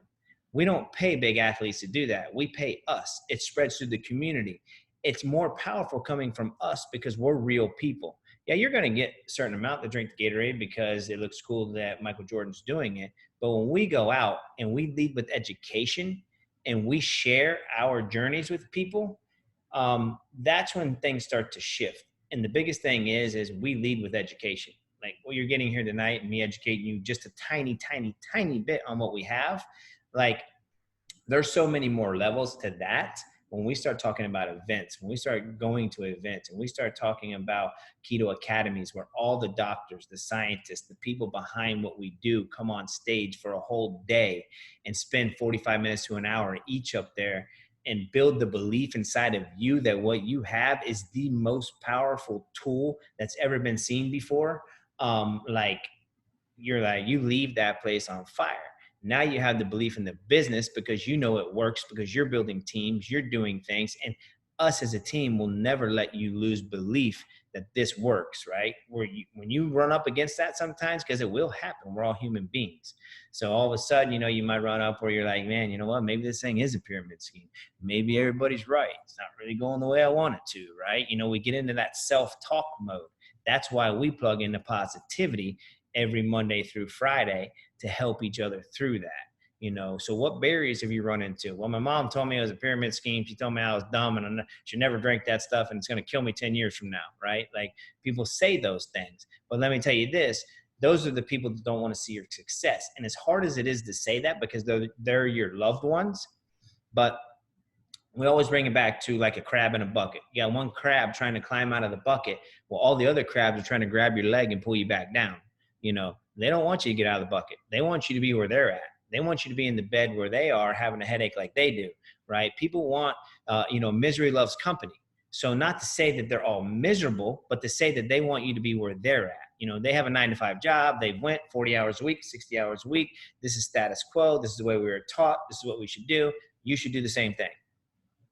A: We don't pay big athletes to do that. We pay us. It spreads through the community. It's more powerful coming from us because we're real people. Yeah, you're going to get a certain amount to drink the Gatorade because it looks cool that Michael Jordan's doing it. But when we go out and we lead with education and we share our journeys with people, that's when things start to shift. And the biggest thing is we lead with education. Like what you're getting here tonight and me educating you just a tiny, tiny, tiny bit on what we have. Like there's so many more levels to that. When we start talking about events, when we start going to events and we start talking about keto academies where all the doctors, the scientists, the people behind what we do come on stage for a whole day and spend 45 minutes to an hour each up there and build the belief inside of you that what you have is the most powerful tool that's ever been seen before. You leave that place on fire. Now you have the belief in the business because you know it works, because you're building teams, you're doing things, and us as a team will never let you lose belief that this works, right? When you run up against that sometimes, because it will happen, we're all human beings. So all of a sudden, you might run up where you're like, man, you know what? Maybe this thing is a pyramid scheme. Maybe everybody's right. It's not really going the way I want it to, right? We get into that self-talk mode. That's why we plug into positivity every Monday through Friday to help each other through that. So what barriers have you run into? Well, my mom told me it was a pyramid scheme. She told me I was dumb and I should never drink that stuff and it's going to kill me 10 years from now, right? Like people say those things, but let me tell you this, those are the people that don't want to see your success. And as hard as it is to say that because they're your loved ones, but we always bring it back to like a crab in a bucket. You got one crab trying to climb out of the bucket. Well, all the other crabs are trying to grab your leg and pull you back down. They don't want you to get out of the bucket. They want you to be where they're at. They want you to be in the bed where they are having a headache like they do, right? People want, misery loves company. So not to say that they're all miserable, but to say that they want you to be where they're at. They have a 9-to-5 job. They went 40 hours a week, 60 hours a week. This is status quo. This is the way we were taught. This is what we should do. You should do the same thing,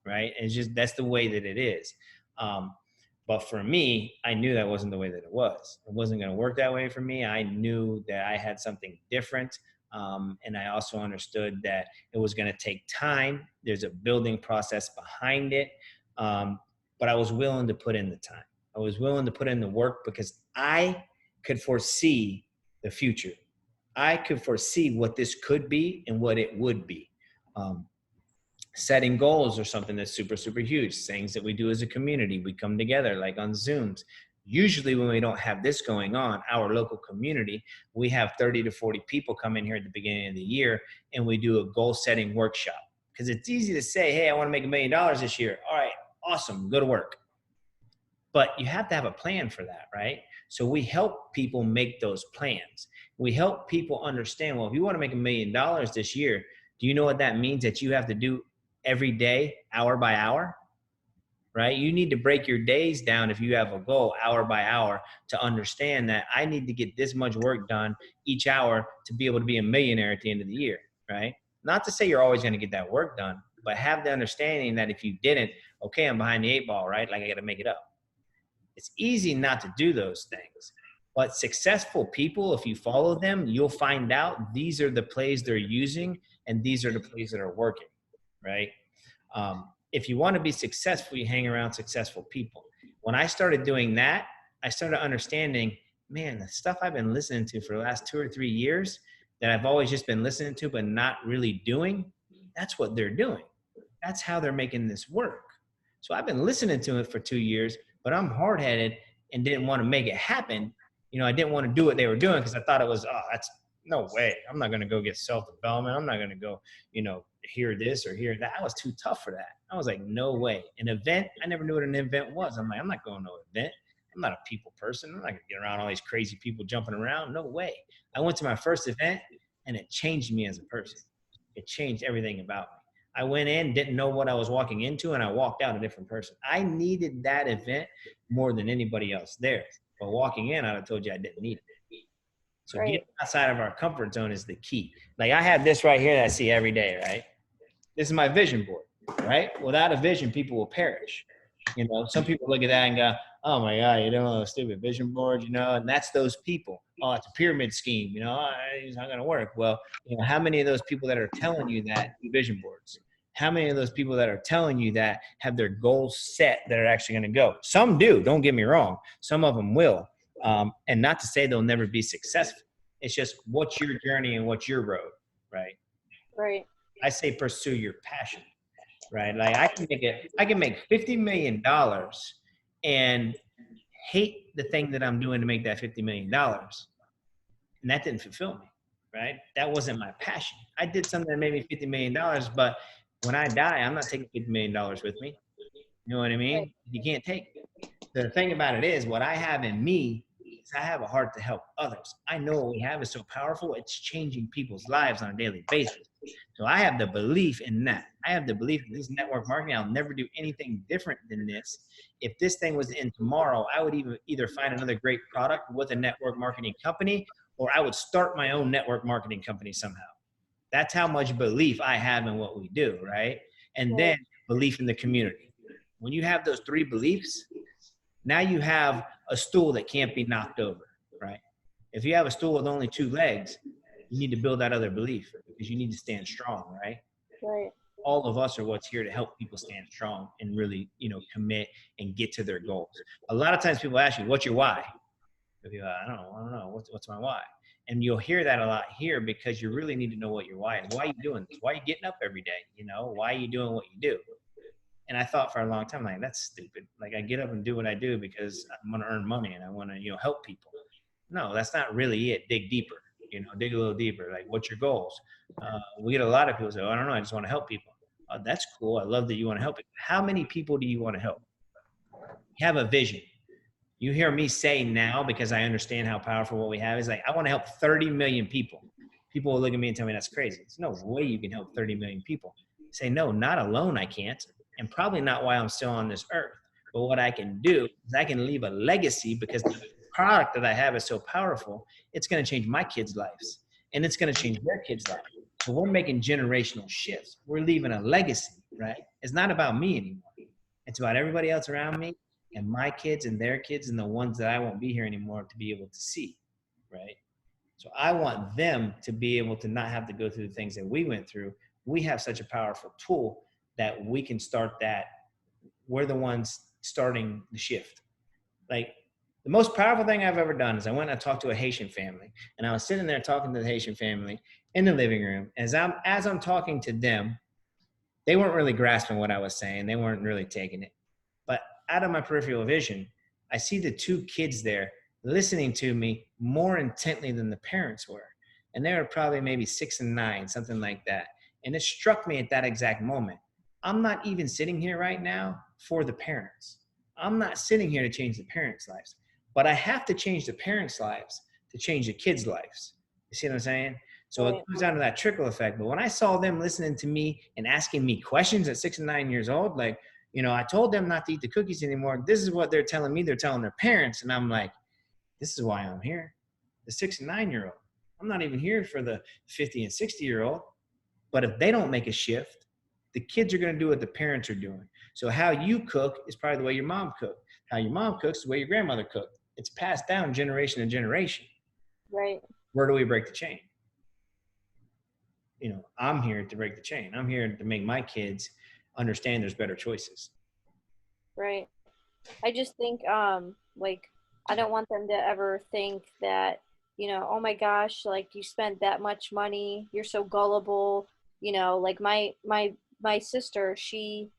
A: right? And it's just, that's the way that it is. But for me, I knew that wasn't the way that it was. It wasn't going to work that way for me. I knew that I had something different. And I also understood that it was going to take time. There's a building process behind it. But I was willing to put in the time. I was willing to put in the work because I could foresee the future. I could foresee what this could be and what it would be. Setting goals are something that's super, super huge. Things that we do as a community. We come together like on Zooms. Usually when we don't have this going on, our local community, we have 30 to 40 people come in here at the beginning of the year and we do a goal setting workshop. Because it's easy to say, hey, I want to make $1 million this year. All right, awesome, go to work. But you have to have a plan for that, right? So we help people make those plans. We help people understand, well, if you want to make $1 million this year, do you know what that means that you have to do every day, hour by hour, right? You need to break your days down if you have a goal hour by hour to understand that I need to get this much work done each hour to be able to be a millionaire at the end of the year, right? Not to say you're always going to get that work done, but have the understanding that if you didn't, okay, I'm behind the 8 ball, right? Like I got to make it up. It's easy not to do those things. But successful people, if you follow them, you'll find out these are the plays they're using and these are the plays that are working. Right. if you want to be successful, you hang around successful people. When I started doing that, I started understanding, man, the stuff I've been listening to for the last 2 or 3 years that I've always just been listening to, but not really doing, that's what they're doing. That's how they're making this work. So I've been listening to it for 2 years, but I'm hard-headed and didn't want to make it happen. I didn't want to do what they were doing because I thought it was, oh, that's no way. I'm not going to go get self-development. I'm not going to go, hear this or hear that. I was too tough for that. I was like, no way. An event, I never knew what an event was. I'm like, I'm not going to an event. I'm not a people person. I'm not going to get around all these crazy people jumping around. No way. I went to my first event and it changed me as a person. It changed everything about me. I went in, didn't know what I was walking into, and I walked out a different person. I needed that event more than anybody else there. But walking in, I'd have told you I didn't need it. So
C: Right.
A: getting outside of our comfort zone is the key. Like I have this right here that I see every day, right? This is my vision board, right? Without a vision, people will perish. Some people look at that and go, oh my God, you know, a stupid vision board, and that's those people. Oh, it's a pyramid scheme, it's not going to work. Well, how many of those people that are telling you that do vision boards? How many of those people that are telling you that have their goals set that are actually going to go? Some do, don't get me wrong. Some of them will. And not to say they'll never be successful. It's just what's your journey and what's your road, right?
C: Right.
A: I say pursue your passion, right? Like I can make $50 million and hate the thing that I'm doing to make that $50 million. And that didn't fulfill me, right? That wasn't my passion. I did something that made me $50 million, but when I die, I'm not taking $50 million with me. You know what I mean?
C: Right.
A: You can't take it. The thing about it is what I have in me is I have a heart to help others. I know what we have is so powerful. It's changing people's lives on a daily basis. So I have the belief in that. I have the belief in this network marketing. I'll never do anything different than this. If this thing was in tomorrow, I would either find another great product with a network marketing company, or I would start my own network marketing company somehow. That's how much belief I have in what we do, right? And then belief in the community. When you have those three beliefs, now you have a stool that can't be knocked over, right? If you have a stool with only two legs, you need to build that other belief because you need to stand strong, right?
C: Right.
A: All of us are what's here to help people stand strong and really, commit and get to their goals. A lot of times people ask you, what's your why? I don't know. What's my why? And you'll hear that a lot here because you really need to know what your why is. Why are you doing this? Why are you getting up every day? Why are you doing what you do? And I thought for a long time, like, that's stupid. Like, I get up and do what I do because I want to earn money and I want to, help people. No, that's not really it. Dig deeper, dig a little deeper. Like, what's your goals? We get a lot of people say, oh, I don't know. I just want to help people. That's cool. I love that you want to help people. How many people do you want to help? You have a vision. You hear me say now, because I understand how powerful what we have is, like, I want to help 30 million people. People will look at me and tell me that's crazy. There's no way you can help 30 million people. I say, no, not alone I can't. And probably not why I'm still on this earth. But what I can do is I can leave a legacy because the product that I have is so powerful. It's going to change my kids' lives and it's going to change their kids' lives. So we're making generational shifts. We're leaving a legacy, right? It's not about me anymore. It's about everybody else around me and my kids and their kids and the ones that I won't be here anymore to be able to see, right? So I want them to be able to not have to go through the things that we went through. We have such a powerful tool that we can start that. We're the ones starting the shift. Like, the most powerful thing I've ever done is I went and I talked to a Haitian family, and I was sitting there talking to the Haitian family in the living room. As I'm talking to them, they weren't really grasping what I was saying. They weren't really taking it. But out of my peripheral vision, I see the two kids there listening to me more intently than the parents were. And they were probably maybe 6 and 9, something like that. And it struck me at that exact moment. I'm not even sitting here right now for the parents. I'm not sitting here to change the parents' lives, but I have to change the parents' lives to change the kids' lives. You see what I'm saying? So it comes down to that trickle effect. But when I saw them listening to me and asking me questions at 6 and 9 years old, like, I told them not to eat the cookies anymore. This is what they're telling me. They're telling their parents. And I'm like, this is why I'm here. The 6 and 9-year-old. I'm not even here for the 50 and 60-year-old. But if they don't make a shift, the kids are going to do what the parents are doing. So how you cook is probably the way your mom cooked. How your mom cooks is the way your grandmother cooked. It's passed down generation to generation.
C: Right.
A: Where do we break the chain? I'm here to break the chain. I'm here to make my kids understand there's better choices.
C: Right. I just think like I don't want them to ever think that, oh my gosh, like you spent that much money, you're so gullible, like my sister, she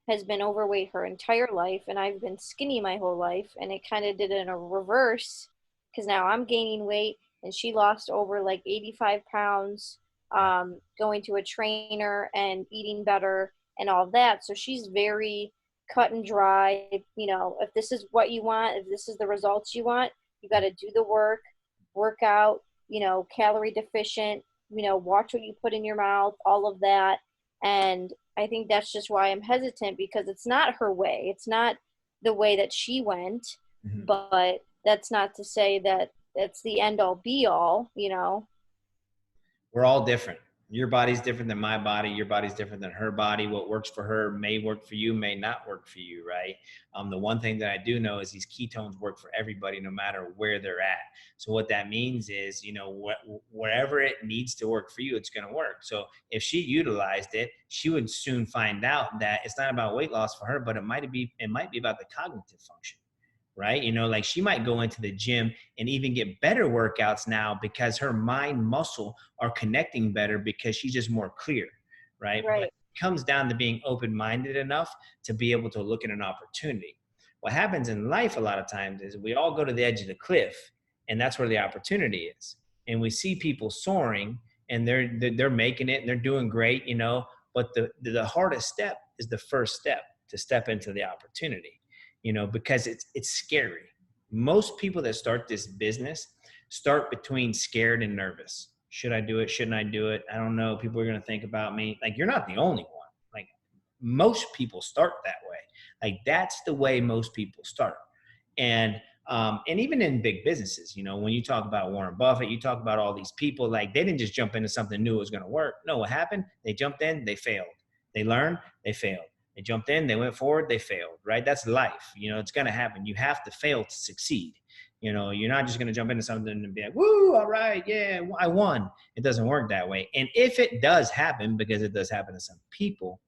C: has been overweight her entire life and I've been skinny my whole life, and it kind of did it in a reverse because now I'm gaining weight and she lost over like 85 pounds, going to a trainer and eating better and all that. So she's very cut and dry. If this is what you want, if this is the results you want, you got to do the work out, calorie deficient, watch what you put in your mouth, all of that. And I think that's just why I'm hesitant, because it's not her way. It's not the way that she went,
A: Mhm.
C: but that's not to say that it's the end all be all.
A: We're all different. Your body's different than my body. Your body's different than her body. What works for her may work for you, may not work for you, right? The one thing that I do know is these ketones work for everybody, no matter where they're at. So what that means is, wherever it needs to work for you, it's going to work. So if she utilized it, she would soon find out that it's not about weight loss for her, but it might be about the cognitive function, right? Like she might go into the gym and even get better workouts now because her mind muscle are connecting better because she's just more clear, right? But
C: Right.
A: it comes down to being open-minded enough to be able to look at an opportunity. What happens in life a lot of times is we all go to the edge of the cliff, and that's where the opportunity is. And we see people soaring and they're making it and they're doing great, but the hardest step is the first step, to step into the opportunity, because it's scary. Most people that start this business start between scared and nervous. Should I do it? Shouldn't I do it? I don't know. People are going to think about me. Like, you're not the only one. Like, most people start that way. Like, that's the way most people start. And even in big businesses, when you talk about Warren Buffett, you talk about all these people, like, they didn't just jump into something new was going to work. No, what happened? They jumped in, they failed. They learned, they failed. They jumped in, they went forward, they failed, right? That's life. It's going to happen. You have to fail to succeed. You're not just going to jump into something and be like, woo, all right, yeah, I won. It doesn't work that way. And if it does happen, because it does happen to some people,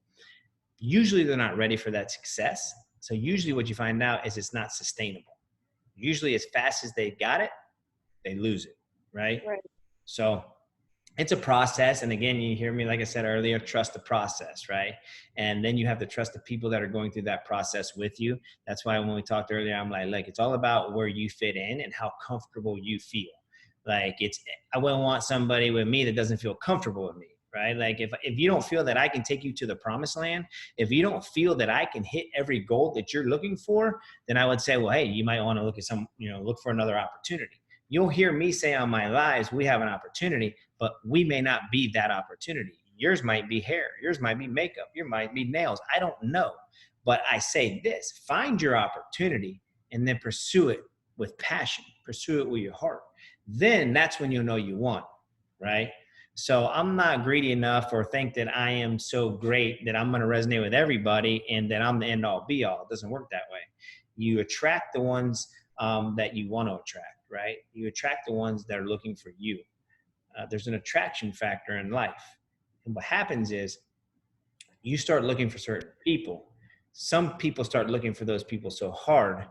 A: usually they're not ready for that success. So usually what you find out is it's not sustainable. Usually as fast as they got it, they lose it, right?
C: Right.
A: So it's a process. And again, you hear me, like I said earlier, trust the process, right? And then you have to trust the people that are going through that process with you. That's why when we talked earlier, I'm like, it's all about where you fit in and how comfortable you feel. Like, I wouldn't want somebody with me that doesn't feel comfortable with me, right? Like, if you don't feel that I can take you to the promised land, if you don't feel that I can hit every goal that you're looking for, then I would say, well, hey, you might want to look for another opportunity. You'll hear me say on my lives, we have an opportunity, but we may not be that opportunity. Yours might be hair. Yours might be makeup. Yours might be nails. I don't know. But I say this, find your opportunity and then pursue it with passion. Pursue it with your heart. Then that's when you'll know you won, right? So I'm not greedy enough or think that I am so great that I'm going to resonate with everybody and that I'm the end all be all. It doesn't work that way. You attract the ones that you want to attract, right? You attract the ones that are looking for you. There's an attraction factor in life. And what happens is you start looking for certain people. Some people start looking for those people so hard,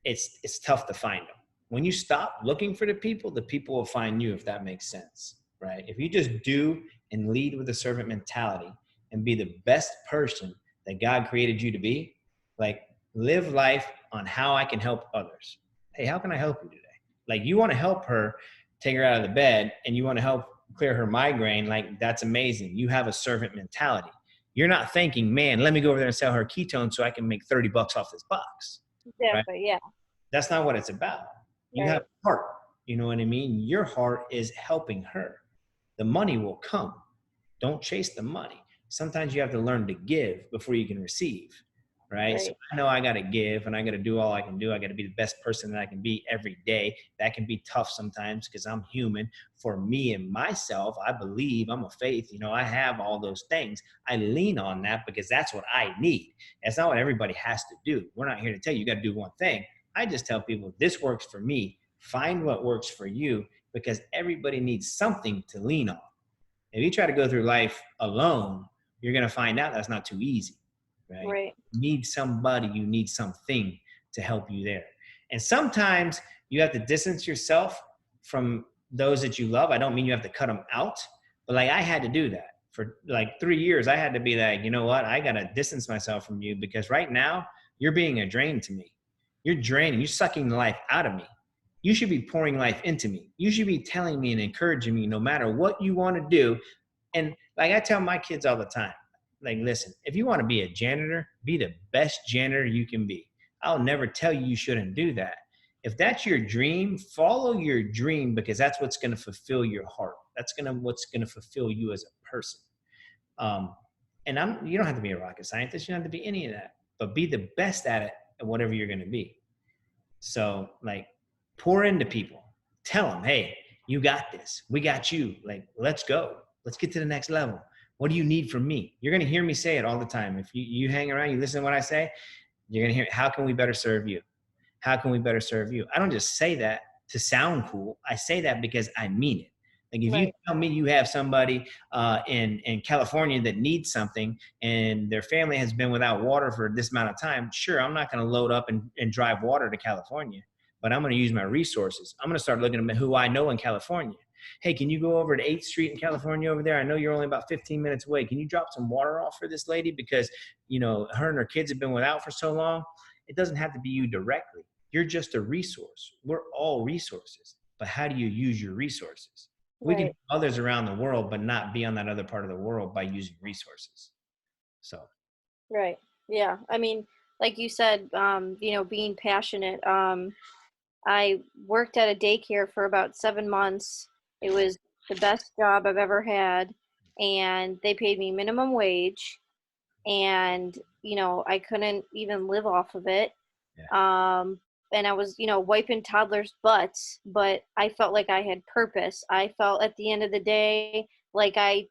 A: it's tough to find them. When you stop looking for the people will find you, if that makes sense, right? If you just do and lead with a servant mentality and be the best person that God created you to be, like, live life on how I can help others. Hey, how can I help you today? Like, you want to help her take her out of the bed and you want to help clear her migraine, like, that's amazing. You have a servant mentality. You're not thinking, man, let me go over there and sell her ketones so I can make $30 off this box.
C: Exactly.
A: Right?
C: Yeah.
A: That's not what it's about. You
C: Right.
A: have a heart. You know what I mean? Your heart is helping her. The money will come. Don't chase the money. Sometimes you have to learn to give before you can receive. Right? So I know I got to give and I got to do all I can do. I got to be the best person that I can be every day. That can be tough sometimes because I'm human. For me and myself, I believe, I'm a faith. I have all those things. I lean on that because that's what I need. That's not what everybody has to do. We're not here to tell you got to do one thing. I just tell people, this works for me. Find what works for you, because everybody needs something to lean on. If you try to go through life alone you're going to find out that's not too easy, right?
C: Right.
A: You need somebody, you need something to help you there. And sometimes you have to distance yourself from those that you love. I don't mean you have to cut them out, but like I had to do that for like 3 years. I had to be like, you know what? I got to distance myself from you because right now you're being a drain to me. You're draining, you're sucking the life out of me. You should be pouring life into me. You should be telling me and encouraging me no matter what you want to do. And like I tell my kids all the time, like, listen, if you want to be a janitor, be the best janitor you can be. I'll never tell you shouldn't do that. If that's your dream, follow your dream because that's what's going to fulfill your heart. That's what's going to fulfill you as a person. Um, and you don't have to be a rocket scientist. You don't have to be any of that, but be the best at it at whatever you're going to be. So like pour into people, tell them, hey, you got this. We got you. Like, let's go. Let's get to the next level. What do you need from me? You're going to hear me say it all the time. If you hang around, you listen to what I say, you're going to hear, how can we better serve you? How can we better serve you? I don't just say that to sound cool. I say that because I mean it. Like if you tell me you have somebody in California that needs something and their family has been without water for this amount of time, sure, I'm not going to load up and drive water to California, but I'm going to use my resources. I'm going to start looking at who I know in California. Hey, can you go over to 8th Street in California over there? I know you're only about 15 minutes away. Can you drop some water off for this lady? Because, you know, her and her kids have been without for so long. It doesn't have to be you directly. You're just a resource. We're all resources. But how do you use your resources? We can help others around the world, but not be on that other part of the world by using resources. So.
C: Right. Yeah. I mean, like you said, you know, being passionate. I worked at a daycare for about 7 months. It was the best job I've ever had, and they paid me minimum wage, and you know, I couldn't even live off of it. And I was, you know, wiping toddlers' butts, but I felt like I had purpose. I felt at the end of the day like I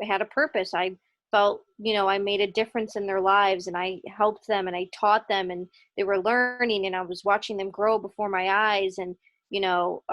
C: had a purpose. I felt, you know, I made a difference in their lives, and I helped them and I taught them, and they were learning, and I was watching them grow before my eyes. And, you know,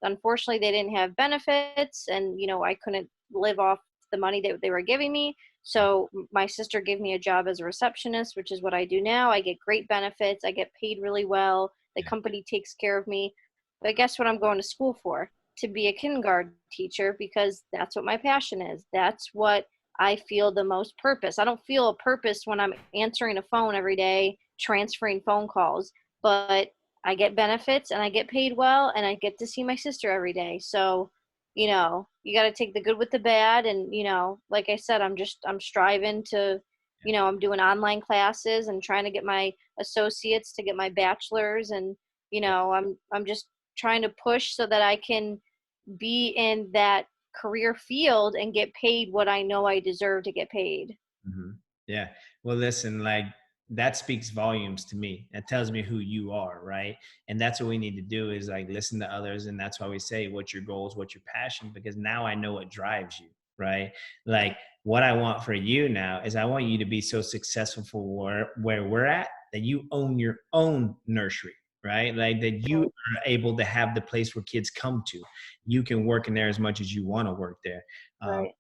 C: unfortunately they didn't have benefits, and, you know, I couldn't live off the money that they were giving me. So my sister gave me a job as a receptionist, which is what I do now. I get great benefits. I get paid really well. The company takes care of me. But guess what I'm going to school for? To be a kindergarten teacher, because that's what my passion is. That's what I feel the most purpose. I don't feel a purpose when I'm answering a phone every day, transferring phone calls, but I get benefits and I get paid well and I get to see my sister every day. So, you know, you got to take the good with the bad. And, you know, like I said, I'm striving to, you know, I'm doing online classes and trying to get my associates to get my bachelor's. And, you know, I'm just trying to push so that I can be in that career field and get paid what I know I deserve to get paid.
A: Mm-hmm. Yeah. Well, listen, like that speaks volumes to me. That tells me who you are, right? And that's what we need to do is like listen to others. And that's why we say, what's your goals, what's your passion? Because now I know what drives you, right? Like what I want for you now is I want you to be so successful for where we're at that you own your own nursery, right? Like that you are able to have the place where kids come to. You can work in there as much as you want to work there.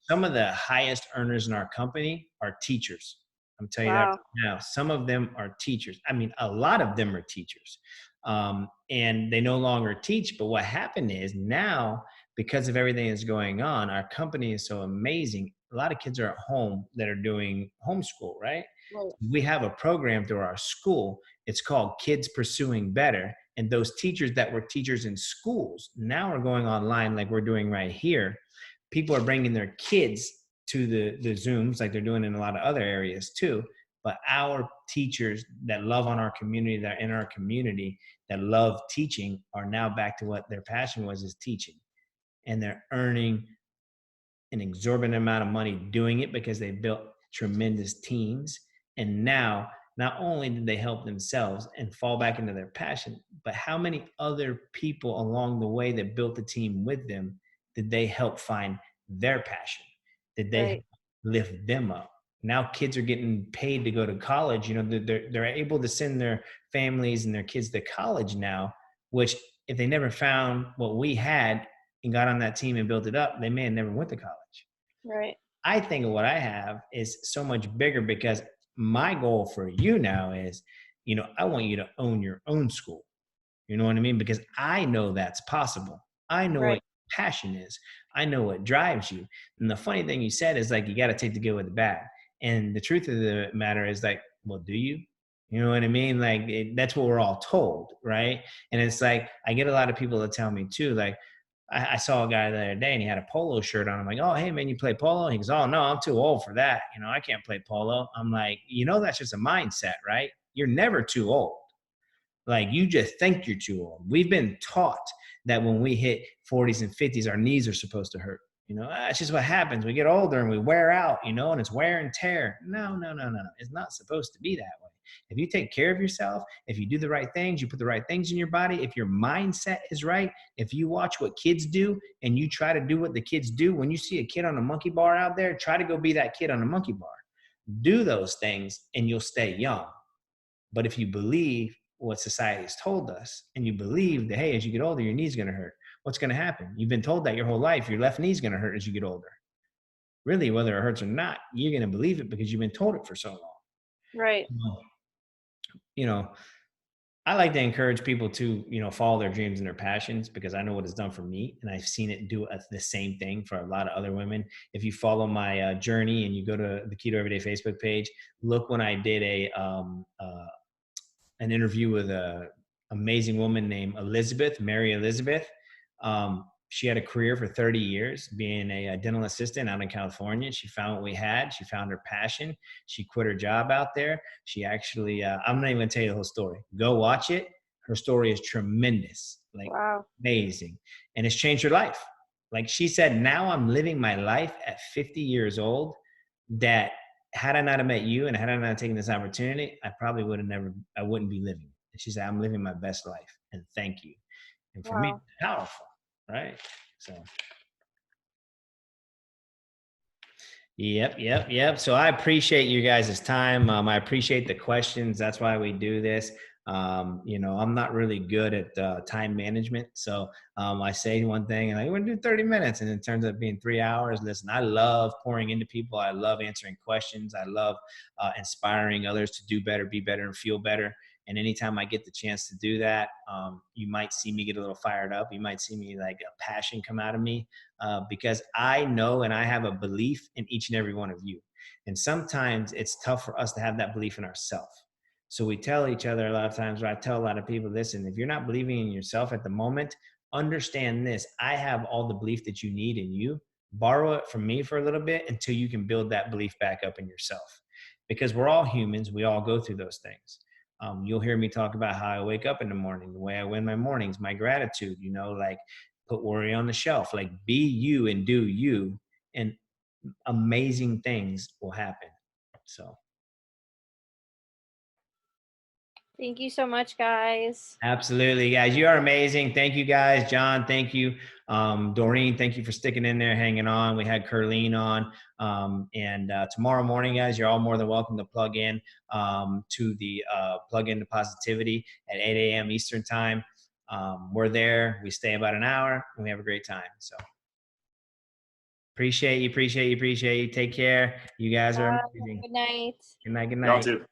A: Some of the highest earners in our company are teachers. I'm telling you that right now. Some of them are teachers. I mean, a lot of them are teachers. And they no longer teach. But what happened is now, because of everything that's going on, our company is so amazing. A lot of kids are at home that are doing homeschool, right? We have a program through our school. It's called Kids Pursuing Better. And those teachers that were teachers in schools now are going online like we're doing right here. People are bringing their kids to the Zooms like they're doing in a lot of other areas too. But our teachers that love on our community, that are in our community, that love teaching are now back to what their passion was, is teaching. And they're earning an exorbitant amount of money doing it because they built tremendous teams. And now, not only did they help themselves and fall back into their passion, but how many other people along the way that built the team with them did they help find their passion? Did they lift them up? Now kids are getting paid to go to college. You know, they're able to send their families and their kids to college now, which if they never found what we had and got on that team and built it up, they may have never went to college.
C: Right.
A: I think what I have is so much bigger because my goal for you now is, I want you to own your own school. You know what I mean? Because I know that's possible. I know what
C: Right.
A: passion is. I know what drives you. And the funny thing you said is like, you got to take the good with the bad. And the truth of the matter is like, well, do you? You know what I mean? Like that's what we're all told, right? And it's like, I get a lot of people that tell me too, like, I saw a guy the other day and he had a polo shirt on. I'm like, oh, hey, man, you play polo? He goes, oh, no, I'm too old for that. I can't play polo. I'm like, that's just a mindset, right? You're never too old. Like you just think you're too old. We've been taught that when we hit 40s and 50s, our knees are supposed to hurt. That's just what happens. We get older and we wear out, and it's wear and tear. No, no, no, no, no. It's not supposed to be that way. If you take care of yourself, if you do the right things, you put the right things in your body, if your mindset is right, if you watch what kids do and you try to do what the kids do, when you see a kid on a monkey bar out there, try to go be that kid on a monkey bar. Do those things and you'll stay young. But if you believe what society has told us and you believe that, hey, as you get older, your knee's going to hurt, what's going to happen? You've been told that your whole life, your left knee's going to hurt as you get older. Really, whether it hurts or not, you're going to believe it because you've been told it for so long.
C: Right.
A: You know, I like to encourage people to, follow their dreams and their passions because I know what it's done for me. And I've seen it do the same thing for a lot of other women. If you follow my journey and you go to the Keto Everyday Facebook page, look when I did an interview with a amazing woman named Elizabeth, Mary Elizabeth. She had a career for 30 years being a dental assistant out in California. She found what we had. She found her passion. She quit her job out there. She actually, I'm not even going to tell you the whole story. Go watch it. Her story is tremendous, like
C: Wow.
A: amazing. And it's changed her life. Like she said, now I'm living my life at 50 years old that had I not have met you and had I not taken this opportunity, I probably I wouldn't be living. And she said, I'm living my best life and thank you. And for me,
C: Wow.
A: it's powerful, right? So, yep. So I appreciate you guys' time. I appreciate the questions. That's why we do this. I'm not really good at time management. So I say one thing and I want to do 30 minutes and it turns out being 3 hours. Listen, I love pouring into people. I love answering questions. I love inspiring others to do better, be better, and feel better. And anytime I get the chance to do that, you might see me get a little fired up. You might see me like a passion come out of me because I know and I have a belief in each and every one of you. And sometimes it's tough for us to have that belief in ourselves. So we tell each other a lot of times, or I tell a lot of people, listen, if you're not believing in yourself at the moment, understand this. I have all the belief that you need in you. Borrow it from me for a little bit until you can build that belief back up in yourself. Because we're all humans. We all go through those things. You'll hear me talk about how I wake up in the morning, the way I win my mornings, my gratitude, like put worry on the shelf, like be you and do you, and amazing things will happen. So.
C: Thank you so much, guys.
A: Absolutely, guys. You are amazing. Thank you, guys. John, thank you. Doreen, thank you for sticking in there, hanging on. We had Curleen on. And tomorrow morning, guys, you're all more than welcome to plug in to the Plug Into Positivity at 8 a.m. Eastern Time. We're there. We stay about an hour, and we have a great time. So appreciate you. Take care. You guys are amazing.
C: Good night.
A: Good night. Good
D: Y'all
A: night.
D: too.